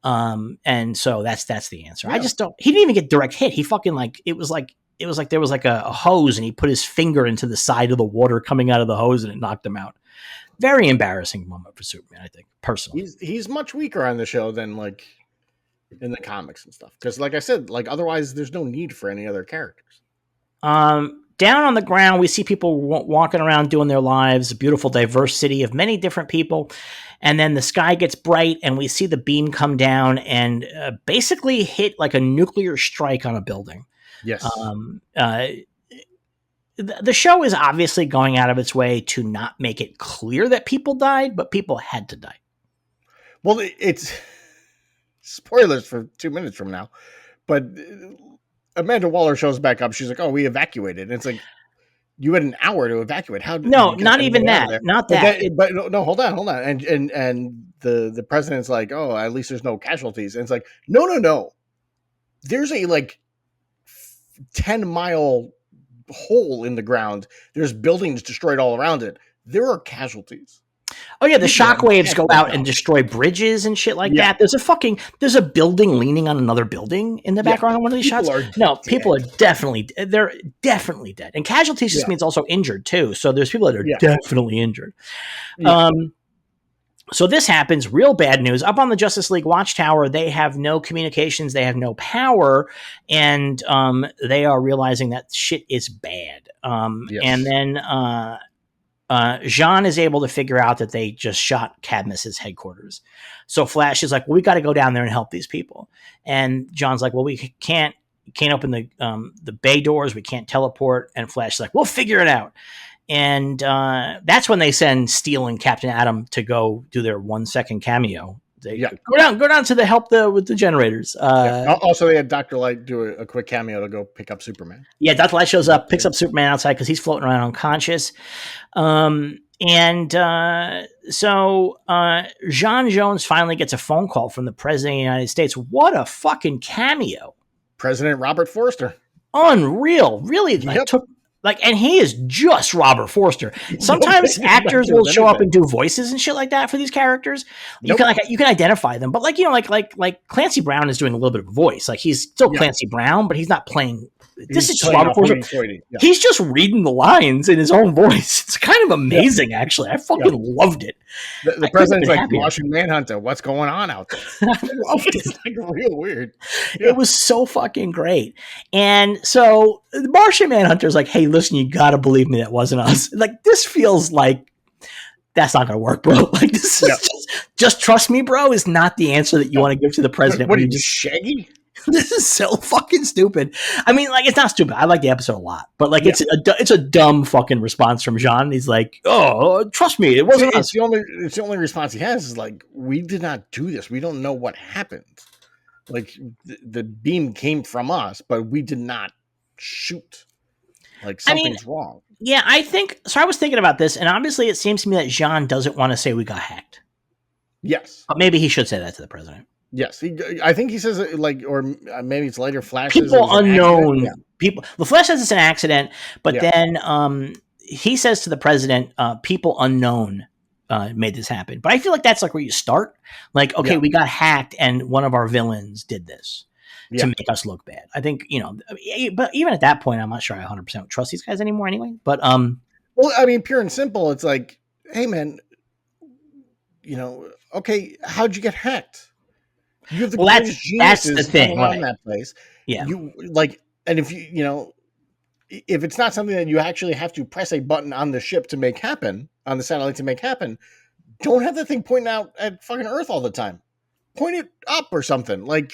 And so that's the answer. Yeah. I just don't. He didn't even get direct hit. He fucking like it was like there was like a hose, and he put his finger into the side of the water coming out of the hose, and it knocked him out. Very embarrassing moment for Superman, I think, personally. He's much weaker on the show than like in the comics and stuff, because like I said, like otherwise there's no need for any other characters. Down on the ground, we see people walking around doing their lives, a beautiful diverse city of many different people, and then the sky gets bright, and we see the beam come down and basically hit like a nuclear strike on a building. Yes. The show is obviously going out of its way to not make it clear that people died, but people had to die. Well, it's spoilers for 2 minutes from now, but Amanda Waller shows back up. She's like, "Oh, we evacuated." And it's like, you had an hour to evacuate. How? No, not even that. Not that. But no, hold on. And the president's like, "Oh, at least there's no casualties." And it's like, no. There's a 10-mile hole in the ground. There's buildings destroyed all around it. There are casualties. Oh yeah, the shockwaves go out and destroy bridges and shit like that. There's a building leaning on another building in the background on one of these shots. People are definitely dead. And casualties just means also injured too. So there's people that are definitely injured. Yeah. So this happens, real bad news. Up on the Justice League Watchtower, they have no communications, they have no power, and they are realizing that shit is bad. And then Jean is able to figure out that they just shot Cadmus's headquarters. So Flash is like, well, we got to go down there and help these people. And John's like, well, we can't open the bay doors. We can't teleport. And Flash is like, we'll figure it out. And that's when they send Steel and Captain Atom to go do their 1-second cameo. They go down to the help with the generators. Also, they had Dr. Light do a quick cameo to go pick up Superman. Yeah, Dr. Light shows up, picks up Superman outside because he's floating around unconscious. So Jean Jones finally gets a phone call from the President of the United States. What a fucking cameo. President Robert Forster. Unreal. Really and he is just Robert Forster. Sometimes actors will show up and do voices and shit like that for these characters. You can identify them, but like Clancy Brown is doing a little bit of a voice. Like he's still Clancy Brown, but he's not playing. This is just Robert Forster. He's just reading the lines in his own voice. It's kind of amazing, actually. I fucking loved it. The president's like, Martian Manhunter, what's going on out there? I loved it. It's real weird. Yeah. It was so fucking great. And so the Martian Manhunter's like, hey, listen, you gotta believe me, that wasn't us. Like, this feels like that's not gonna work, bro. Like, this is just trust me, bro, is not the answer that you want to give to the president. What are you, just Shaggy? This is so fucking stupid. I mean, it's not stupid. I like the episode a lot, but it's a dumb fucking response from Jean. He's like, "Oh, trust me, it wasn't us." It's the only response he has is like, "We did not do this. We don't know what happened. Like the beam came from us, but we did not shoot. Like something's wrong." Yeah, I think so. I was thinking about this, and obviously, it seems to me that Jean doesn't want to say we got hacked. Yes, but maybe he should say that to the president. Yes, I think he says it or maybe it's later. Flash people unknown people. The Flash says it's an accident, but then he says to the president, "People unknown made this happen." But I feel like that's like where you start. Like, okay, we got hacked, and one of our villains did this to make us look bad. I think but even at that point, I'm not sure I 100% trust these guys anymore. Anyway, but well, I mean, pure and simple, it's like, hey, man, okay, how'd you get hacked? You have the that's the thing around that place. Yeah, you and if if it's not something that you actually have to press a button on the ship to make happen, on the satellite to make happen, don't have the thing pointing out at fucking Earth all the time. Point it up or something. Like,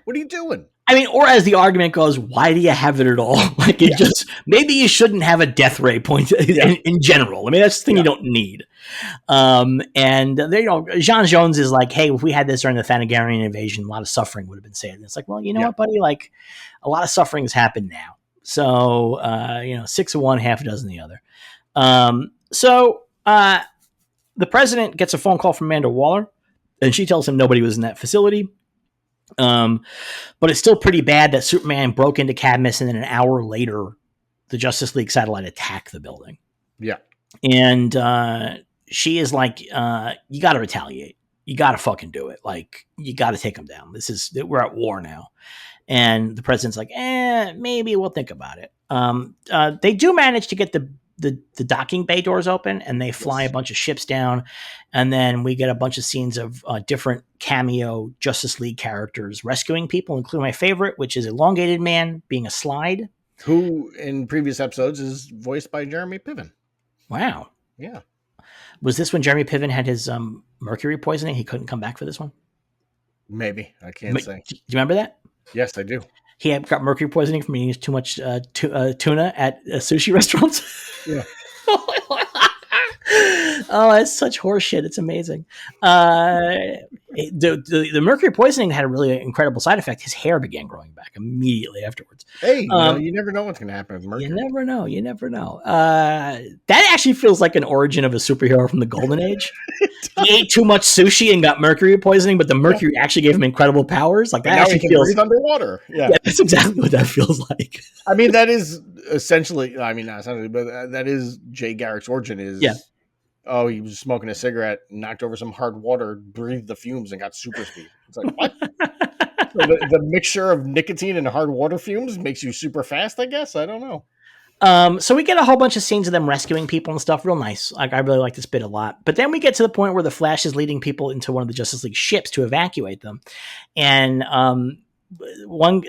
what are you doing? I mean, or as the argument goes, why do you have it at all? Like, it just, maybe you shouldn't have a death ray point in general. I mean, that's the thing you don't need. And Jean Jones is like, hey, if we had this during the Thanagarian invasion, a lot of suffering would have been saved. And it's like, well, you know what, buddy? Like, a lot of suffering has happened now. So, 6 of one, half a dozen the other. The president gets a phone call from Amanda Waller, and she tells him nobody was in that facility. But it's still pretty bad that Superman broke into Cadmus, and then an hour later, the Justice League satellite attacked the building. Yeah. And she is like, you got to retaliate. You got to fucking do it. Like, you got to take them down. We're at war now. And the president's like, maybe we'll think about it. They do manage to get the docking bay doors open, and they fly a bunch of ships down, and then we get a bunch of scenes of different cameo Justice League characters rescuing people, including my favorite, which is Elongated Man being a slide, who in previous episodes is voiced by Jeremy Piven. Wow. Yeah. Was this when Jeremy Piven had his mercury poisoning? He couldn't come back for this one? Maybe. I can't say. Do you remember that? Yes, I do. He got mercury poisoning from eating too much tuna at sushi restaurants. Yeah. Oh, that's such horseshit. It's amazing. The mercury poisoning had a really incredible side effect. His hair began growing back immediately afterwards. Hey, you never know what's going to happen with mercury. You never know. That actually feels like an origin of a superhero from the Golden Age. He ate too much sushi and got mercury poisoning, but the mercury actually gave him incredible powers. Like that now actually he can feels breathe underwater. Yeah, that's exactly what that feels like. I mean, that is essentially. I mean, not essentially, but that is Jay Garrick's origin. Oh, he was smoking a cigarette, knocked over some hard water, breathed the fumes, and got super speed. It's like, what? So the mixture of nicotine and hard water fumes makes you super fast, I guess? I don't know. So we get a whole bunch of scenes of them rescuing people and stuff. Real nice. Like, I really like this bit a lot. But then we get to the point where the Flash is leading people into one of the Justice League ships to evacuate them. And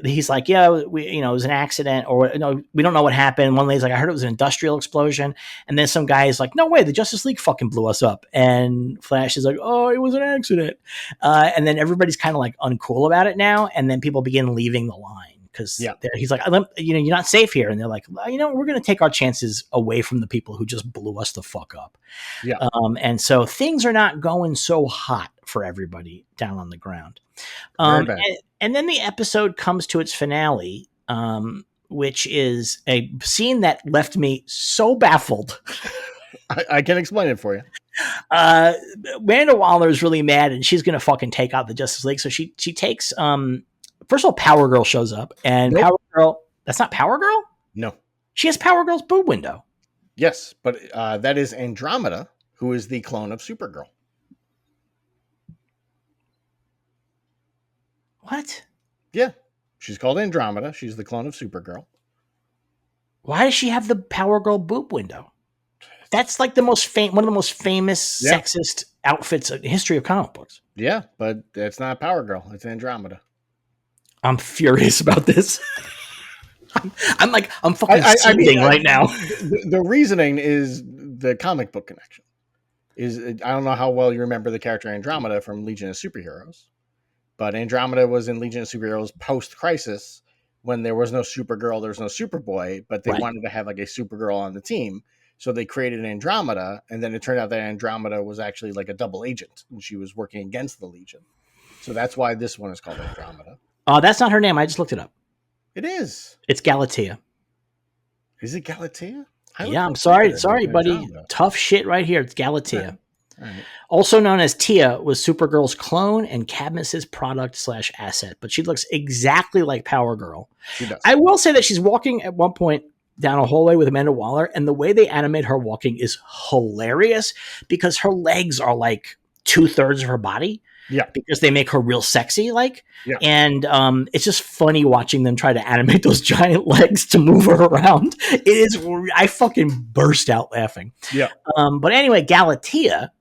he's like, yeah, it was an accident, or no, we don't know what happened. One lady's like, I heard it was an industrial explosion. And then some guy is like, no way, the Justice League fucking blew us up. And Flash is like, oh, it was an accident. And then everybody's kind of like uncool about it now. And then people begin leaving the line. Because he's like, you're not safe here. And they're like, well, we're going to take our chances away from the people who just blew us the fuck up. Yeah. And so things are not going so hot for everybody down on the ground. And then the episode comes to its finale, which is a scene that left me so baffled. I can explain it for you. Amanda Waller is really mad, and she's going to fucking take out the Justice League. So she takes... First of all, Power Girl shows up, and Power Girl, that's not Power Girl? No. She has Power Girl's boob window. Yes, but that is Andromeda, who is the clone of Supergirl. What? Yeah. She's called Andromeda. She's the clone of Supergirl. Why does she have the Power Girl boob window? That's like one of the most famous sexist outfits in the history of comic books. Yeah, but it's not Power Girl. It's Andromeda. I'm furious about this. I'm fucking seething right now. The reasoning is the comic book connection. I don't know how well you remember the character Andromeda from Legion of Superheroes, but Andromeda was in Legion of Superheroes post-Crisis when there was no Supergirl, there was no Superboy, but they wanted to have like a Supergirl on the team. So they created Andromeda, and then it turned out that Andromeda was actually like a double agent, and she was working against the Legion. So that's why this one is called Andromeda. That's not her name. I just looked it up. It is. It's Galatea. Is it Galatea? Yeah, I'm sorry. Sorry, buddy. Andromeda. Tough shit right here. It's Galatea. All right. Also known as Tia, was Supergirl's clone and Cadmus's product/asset. But she looks exactly like Power Girl. She does. I will say that she's walking at one point down a hallway with Amanda Waller, and the way they animate her walking is hilarious because her legs are like 2/3 of her body. Yeah. Because they make her real sexy, and it's just funny watching them try to animate those giant legs to move her around. I fucking burst out laughing. Yeah. But anyway, Galatea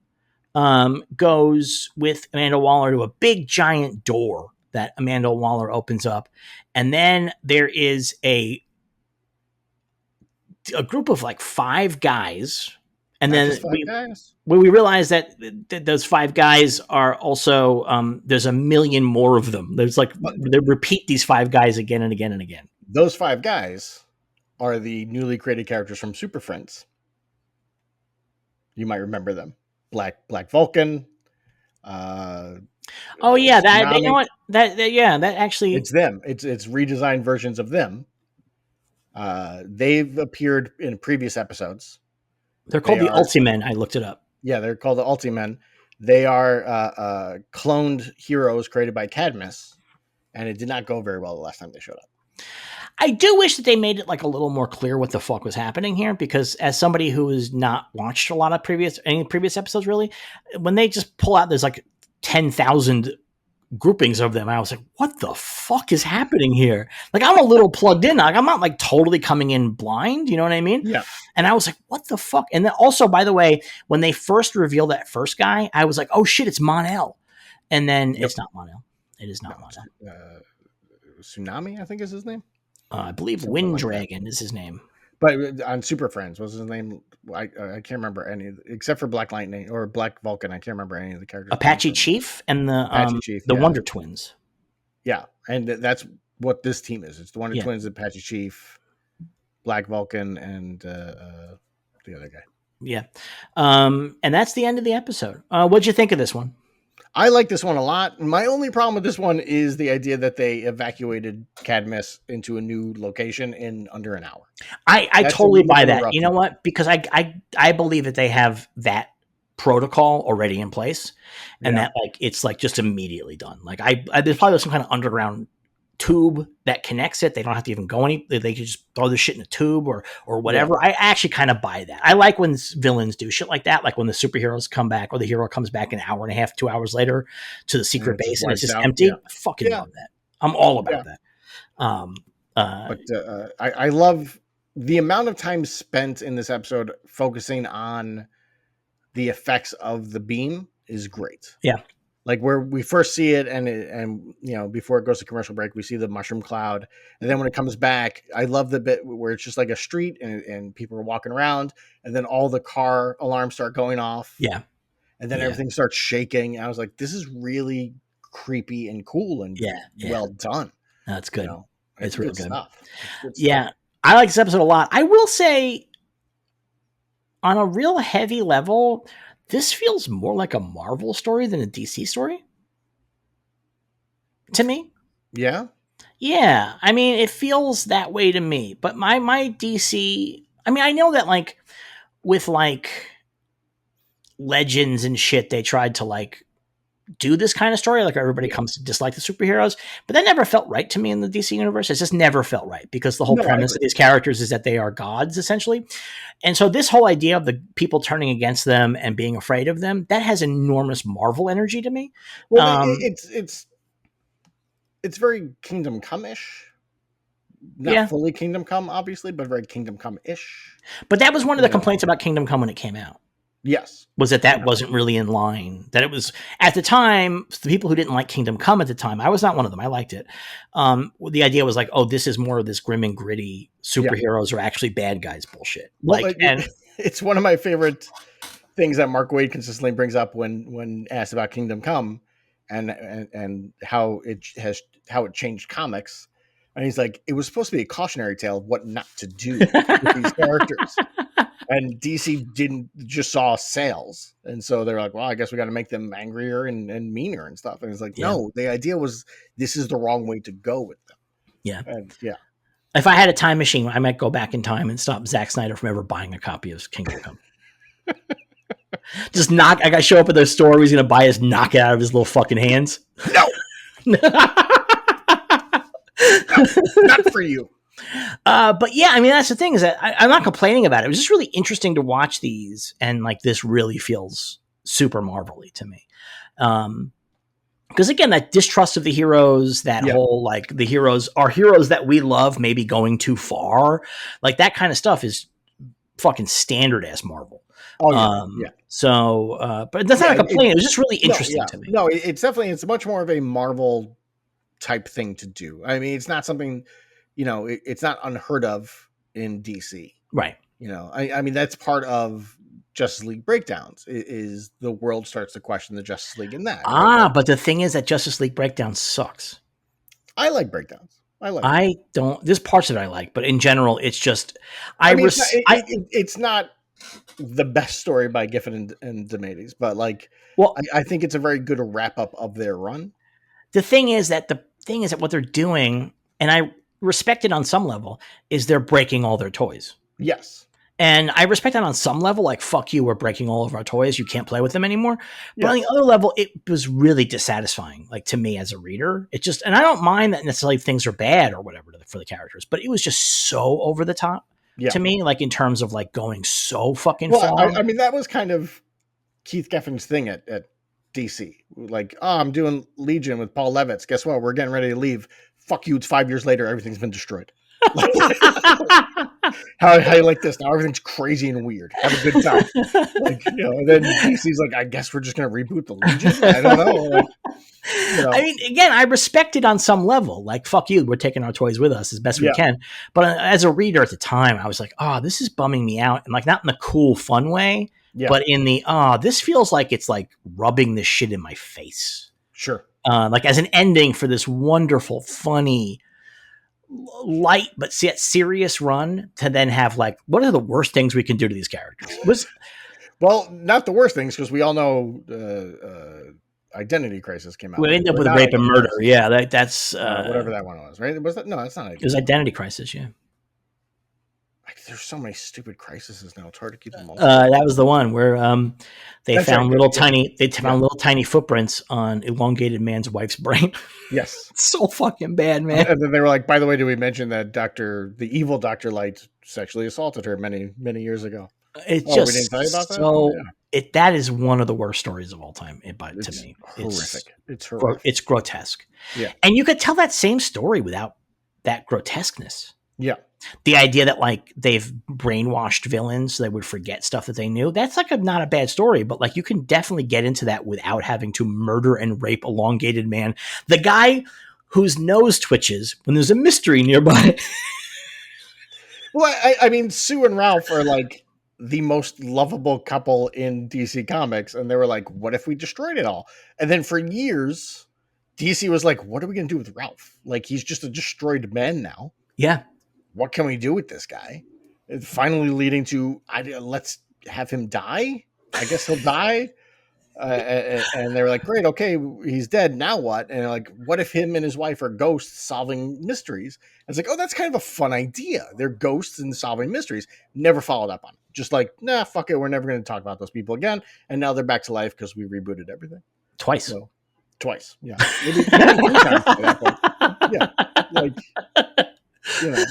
goes with Amanda Waller to a big giant door that Amanda Waller opens up. And then there is a group of like 5 guys. And then we realize that those 5 guys are also, there's a million more of them. There's like, they repeat these 5 guys again and again and again. Those 5 guys are the newly created characters from Super Friends. You might remember them. Black Vulcan. Oh yeah. That, you know what? That actually, it's them. It's redesigned versions of them. They've appeared in previous episodes. They're called the Ultimen. I looked it up. Yeah, they're called the Ultimen. They are cloned heroes created by Cadmus, and it did not go very well the last time they showed up. I do wish that they made it like a little more clear what the fuck was happening here, because as somebody who has not watched a lot of any previous episodes, really, when they just pull out, there's like 10,000 groupings of them. I was like, what the fuck is happening here? Like, I'm a little plugged in. Like, I'm not like totally coming in blind. You know what I mean? Yeah. And I was like, what the fuck? And then also, by the way, when they first revealed that first guy, I was like, oh shit, it's Mon-El. And then it's not Mon-El. It is not Mon-El. Tsunami, I think is his name. I believe Wind Dragon is his name. But on Super Friends, what's his name? I can't remember any, except for Black Lightning or Black Vulcan. I can't remember any of the characters. Apache Chief and the Wonder Twins. Yeah, and that's what this team is. It's the Wonder Twins, Apache Chief, Black Vulcan, and the other guy. Yeah, and that's the end of the episode. What'd you think of this one? I like this one a lot. My only problem with this one is the idea that they evacuated Cadmus into a new location in under an hour. I totally buy that. You know what? Because I believe that they have that protocol already in place, and that like it's like just immediately done. Like there's probably some kind of underground tube that connects it. They don't have to even go they can just throw the shit in a tube or whatever. I actually kind of buy that. I like when villains do shit like that, like when the superheroes come back or the hero comes back an hour and a half, 2 hours later to the secret base and it's just empty. I fucking love that. I'm all about that. But I love the amount of time spent in this episode focusing on the effects of the beam is great. Yeah. Like where we first see it and you know, before it goes to commercial break, we see the mushroom cloud. And then when it comes back, I love the bit where it's just like a street and people are walking around and then all the car alarms start going off. Yeah. And then everything starts shaking. And I was like, this is really creepy and cool and well done. That's good. You know, it's real good stuff. Yeah. I like this episode a lot. I will say on a real heavy level, this feels more like a Marvel story than a DC story to me. Yeah. Yeah. I mean, it feels that way to me, but my DC, I mean, I know that like with like Legends and shit, they tried to like do this kind of story. Like everybody comes to dislike the superheroes, but that never felt right to me in the DC universe. It just never felt right because the whole premise of these characters is that they are gods essentially. And so this whole idea of the people turning against them and being afraid of them, that has enormous Marvel energy to me. Well, it's very Kingdom Come-ish. Not fully Kingdom Come, obviously, but very Kingdom Come-ish. But that was one of the complaints about Kingdom Come when it came out. Yes. Was that wasn't really in line. That it was, at the time, the people who didn't like Kingdom Come at the time, I was not one of them. I liked it. The idea was like, oh, this is more of this grim and gritty superheroes are actually bad guys bullshit. Well, like, and it's one of my favorite things that Mark Waid consistently brings up when asked about Kingdom Come and how it changed comics. And he's like, it was supposed to be a cautionary tale of what not to do with these characters. And DC just saw sales. And so they're like, well, I guess we got to make them angrier and meaner and stuff. And it's like, no, the idea was this is the wrong way to go with them. Yeah. And if I had a time machine, I might go back in time and stop Zack Snyder from ever buying a copy of Kingdom Come. Just I got to show up at the store. He's going to buy his, knock it out of his little fucking hands. No. No, not for you. But yeah, I mean, that's the thing is that I'm not complaining about it. It was just really interesting to watch these. And like, this really feels super Marvel-y to me. Because again, that distrust of the heroes, that whole, like the heroes are heroes that we love, maybe going too far. Like that kind of stuff is fucking standard ass Marvel. Oh yeah. So, but that's not a complaint. It was just really interesting to me. No, it's much more of a Marvel type thing to do. I mean, it's not something, you know, it's not unheard of in DC. Right. You know, I mean, that's part of Justice League breakdowns is the world starts to question the Justice League in that. Right? But the thing is that Justice League breakdown sucks. I like breakdowns. I don't, there's parts of it I like, but in general, it's just, it's not the best story by Giffen and DeMatteis, but like, well, I think it's a very good wrap up of their run. The thing is that what they're doing, and I respect it on some level, is they're breaking all their toys. Yes. And I respect that on some level, like, fuck you, we're breaking all of our toys. You can't play with them anymore. But on the other level, it was really dissatisfying, like to me as a reader. It just, and I don't mind that necessarily things are bad or whatever for the characters, but it was just so over the top to me, like in terms of like going so fucking far. I mean, that was kind of Keith Geffen's thing at DC. Like, oh, I'm doing Legion with Paul Levitz. Guess what? We're getting ready to leave. Fuck you. It's 5 years later. Everything's been destroyed. Like, how you like this? Now everything's crazy and weird. Have a good time. Like, you know, and then DC's like, I guess we're just going to reboot the Legion. I don't know. Like, you know. I mean, again, I respect it on some level. Like, fuck you. We're taking our toys with us as best we can. But as a reader at the time, I was like, oh, this is bumming me out. And like, not in the cool, fun way. Yeah. But in the, this feels like it's like rubbing this shit in my face. Sure. Like as an ending for this wonderful, funny, light, but serious run to then have like, what are the worst things we can do to these characters? Well, not the worst things, because we all know Identity Crisis came out. We ended up with Rape and Murder. Yeah, that's whatever that one was, right? Was that? No, that's not. It was Identity Crisis. Yeah. There's so many stupid crises now. It's hard to keep them all. That was the one where they found little tiny footprints on elongated man's wife's brain. Yes. It's so fucking bad, man. And then they were like, by the way, did we mention that the evil Dr. Light sexually assaulted her many, many years ago? It's we didn't tell you about that? So that is one of the worst stories of all time. To me, horrific. It's horrific. It's grotesque. Yeah. And you could tell that same story without that grotesqueness. Yeah. The idea that like they've brainwashed villains so they would forget stuff that they knew, that's like not a bad story, but like you can definitely get into that without having to murder and rape elongated man. The guy whose nose twitches when there's a mystery nearby. Well, I mean, Sue and Ralph are like the most lovable couple in DC Comics, and they were like, what if we destroyed it all? And then for years, DC was like, what are we going to do with Ralph? Like, he's just a destroyed man now. Yeah. What can we do with this guy? It's finally leading to, let's have him die. I guess he'll die. And they were like, great, okay, he's dead. Now what? And like, what if him and his wife are ghosts solving mysteries? And it's like, oh, that's kind of a fun idea. They're ghosts and solving mysteries. Never followed up on it. Just like, nah, fuck it. We're never going to talk about those people again. And now they're back to life because we rebooted everything. Twice. Yeah. Maybe 3 times at that point. Yeah. Like, you know,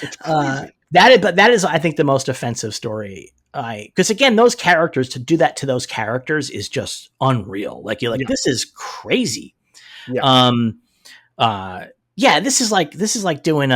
it's crazy. That is, I think, the most offensive story. Because again, those characters, to do that to those characters is just unreal. Like you're like, this is crazy. Yeah. This is like doing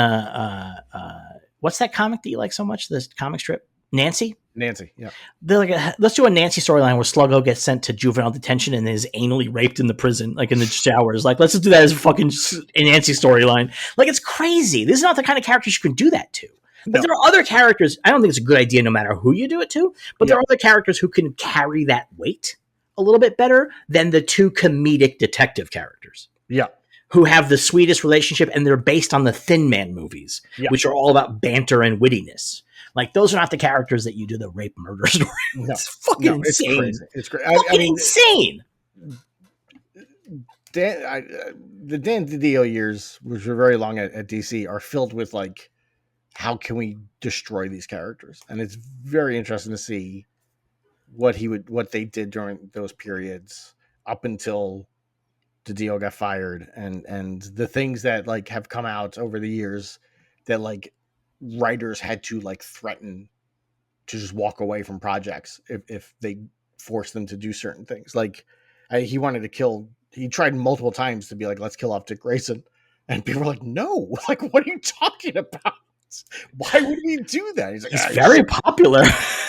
what's that comic that you like so much? This comic strip, Nancy. Yeah. They're like, let's do a Nancy storyline where Sluggo gets sent to juvenile detention and is anally raped in the prison, like in the showers. Like, let's just do that as a fucking Nancy storyline. Like, it's crazy. This is not the kind of characters you can do that to. But there are other characters. I don't think it's a good idea no matter who you do it to, but there are other characters who can carry that weight a little bit better than the two comedic detective characters. Yeah. Who have the sweetest relationship, and they're based on the Thin Man movies, which are all about banter and wittiness. Like, those are not the characters that you do the rape murder story. It's fucking insane. It's great. Insane. The Dan DiDio years, which were very long at DC, are filled with like, how can we destroy these characters? And it's very interesting to see what they did during those periods up until DiDio got fired, and the things that like have come out over the years that like writers had to like threaten to just walk away from projects if they forced them to do certain things. Like he tried multiple times to be like, let's kill off Dick Grayson. And people were like, no, like, what are you talking about? Why would we do that? He's like, he's very popular.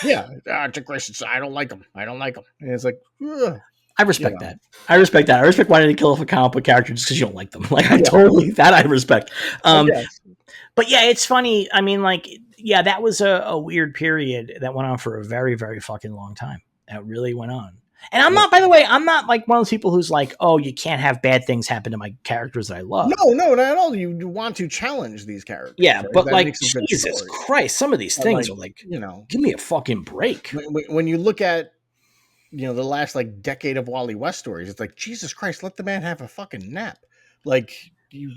Yeah. Dick Grayson, I don't like him. And it's like, ugh. I respect that. I respect wanting to kill off a comic book character just because you don't like them. Like, I respect. But yeah, it's funny. I mean, like, yeah, that was a weird period that went on for a very, very fucking long time. That really went on. And I'm not like one of those people who's like, oh, you can't have bad things happen to my characters that I love. No, not at all. You want to challenge these characters. Yeah, right? But that like, Jesus Christ, some of these things are like, give me a fucking break. When you look at, the last like decade of Wally West stories, it's like, Jesus Christ, let the man have a fucking nap. Like, you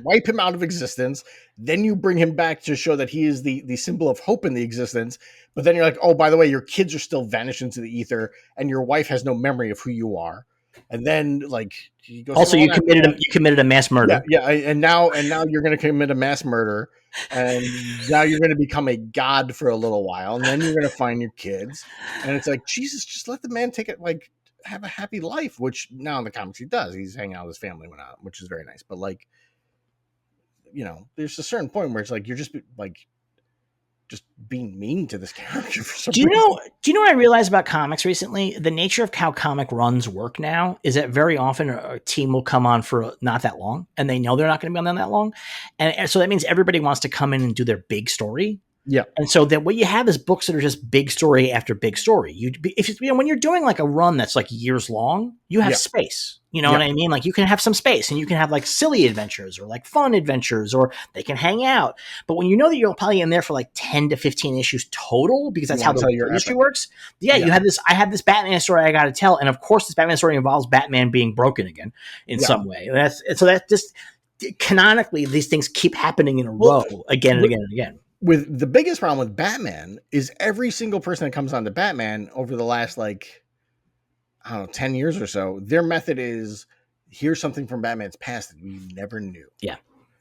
wipe him out of existence, then you bring him back to show that he is the symbol of hope in the existence. But then you're like, oh, by the way, your kids are still vanished into the ether, and your wife has no memory of who you are. And then like, he goes, also you committed a mass murder. Yeah, and now you're going to commit a mass murder, and now you're going to become a god for a little while, and then you're going to find your kids, and it's like, Jesus, just let the man take it, like, have a happy life, which now in the comics he does. He's hanging out with his family which is very nice. But like, there's a certain point where it's like, you're just like, just being mean to this character for some reason. Do you know what I realized about comics recently? The nature of how comic runs work now is that very often a team will come on for not that long, and they know they're not going to be on that long. And so that means everybody wants to come in and do their big story. Yeah. And so that what you have is books that are just big story after big story. When you're doing like a run that's like years long, you have space. You know what I mean? Like you can have some space and you can have like silly adventures or like fun adventures, or they can hang out. But when you know that you're probably in there for like 10 to 15 issues total, because that's how the industry works. You have this, I have this Batman story I got to tell. And of course this Batman story involves Batman being broken again in some way. That just canonically, these things keep happening in a row again and again and again. With the biggest problem with Batman is every single person that comes on to Batman over the last, like, I don't know, 10 years or so, their method is, here's something from Batman's past that we never knew. Yeah.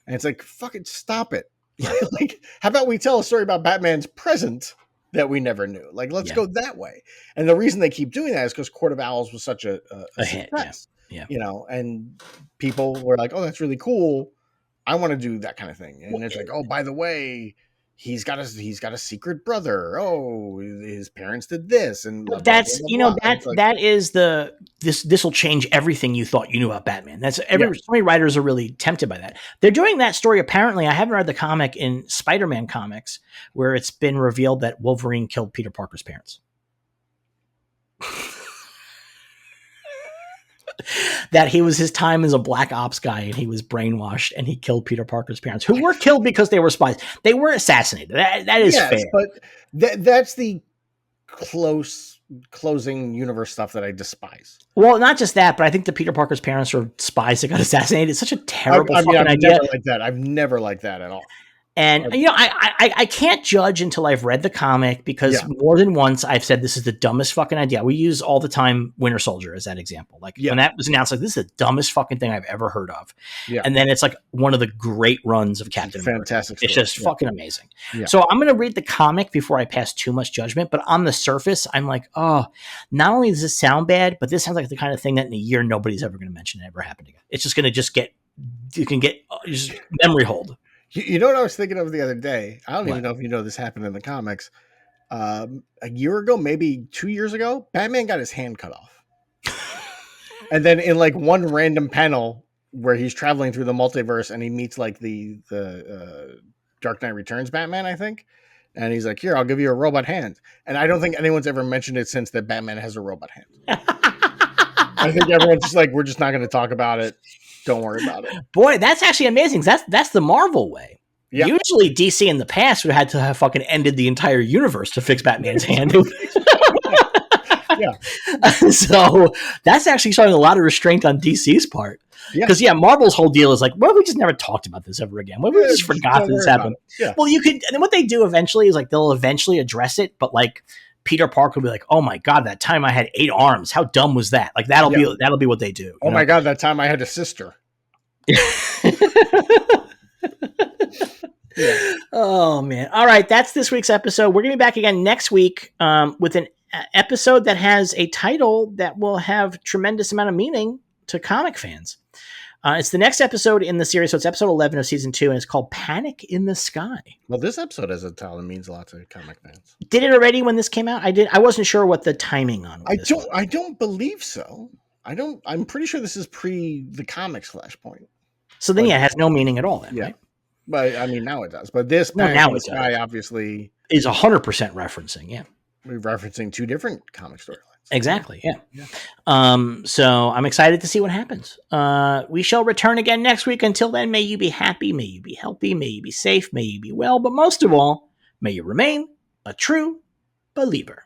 And it's like, fucking stop it. Like, how about we tell a story about Batman's present that we never knew? Like, let's go that way. And the reason they keep doing that is because Court of Owls was such a success. Yeah. You know, and people were like, oh, that's really cool. I want to do that kind of thing. And it's like, oh, by the way, he's got a secret brother. Oh, his parents did this, and that's that is this will change everything you thought you knew about Batman. So many writers are really tempted by that. They're doing that story. Apparently, I haven't read the comic in Spider-Man comics where it's been revealed that Wolverine killed Peter Parker's parents. That he was his time as a black ops guy and he was brainwashed and he killed Peter Parker's parents, who were killed because they were spies. They were assassinated. That is fair. But that's the closing universe stuff that I despise. Well, not just that, but I think the Peter Parker's parents were spies that got assassinated. It's such a terrible fucking idea. I've never liked that at all. And, I can't judge until I've read the comic, because more than once I've said this is the dumbest fucking idea. We use all the time Winter Soldier as that example. Like when that was announced, like, this is the dumbest fucking thing I've ever heard of. Yeah. And then it's like one of the great runs of Captain America. Fantastic story. It's just fucking amazing. Yeah. So I'm going to read the comic before I pass too much judgment. But on the surface, I'm like, oh, not only does this sound bad, but this sounds like the kind of thing that in a year nobody's ever going to mention it ever happened again. It's just going to you can get just memory hold. You know what I was thinking of the other day? I don't even know if you know this happened in the comics. A year ago, maybe 2 years ago, Batman got his hand cut off. And then in like one random panel where he's traveling through the multiverse and he meets like the Dark Knight Returns Batman, I think. And he's like, here, I'll give you a robot hand. And I don't think anyone's ever mentioned it since that Batman has a robot hand. I think everyone's just like, we're just not going to talk about it. Don't worry about it. Boy, that's actually amazing. That's the Marvel way. Yep. Usually DC in the past would have had to have fucking ended the entire universe to fix Batman's hand. So that's actually showing a lot of restraint on DC's part. Because Marvel's whole deal is like, well, we just never talked about this ever again. Well, we just forgot that this happened. Well, you could, and then what they do eventually is like they'll eventually address it, but like Peter Parker will be like, oh my God, that time I had 8 arms. How dumb was that? Like that'll be what they do. Oh my God, that time I had a sister. Oh man. All right. That's this week's episode. We're going to be back again next week with an episode that has a title that will have tremendous amount of meaning to comic fans. It's the next episode in the series. So it's episode 11 of season 2, and it's called Panic in the Sky. Well, this episode has a title that means a lot to comic fans. Did it already when this came out? I wasn't sure what the timing on I don't believe so. I'm pretty sure this is pre the comics Flashpoint. So then, it has no meaning at all then, right? But I mean, now it does. But this Panic in the Sky obviously is 100% referencing. Yeah. We're referencing 2 different comic storylines. Exactly. Yeah. So I'm excited to see what happens. We shall return again next week. Until then, may you be happy, may you be healthy, may you be safe, may you be well, but most of all, may you remain a true believer.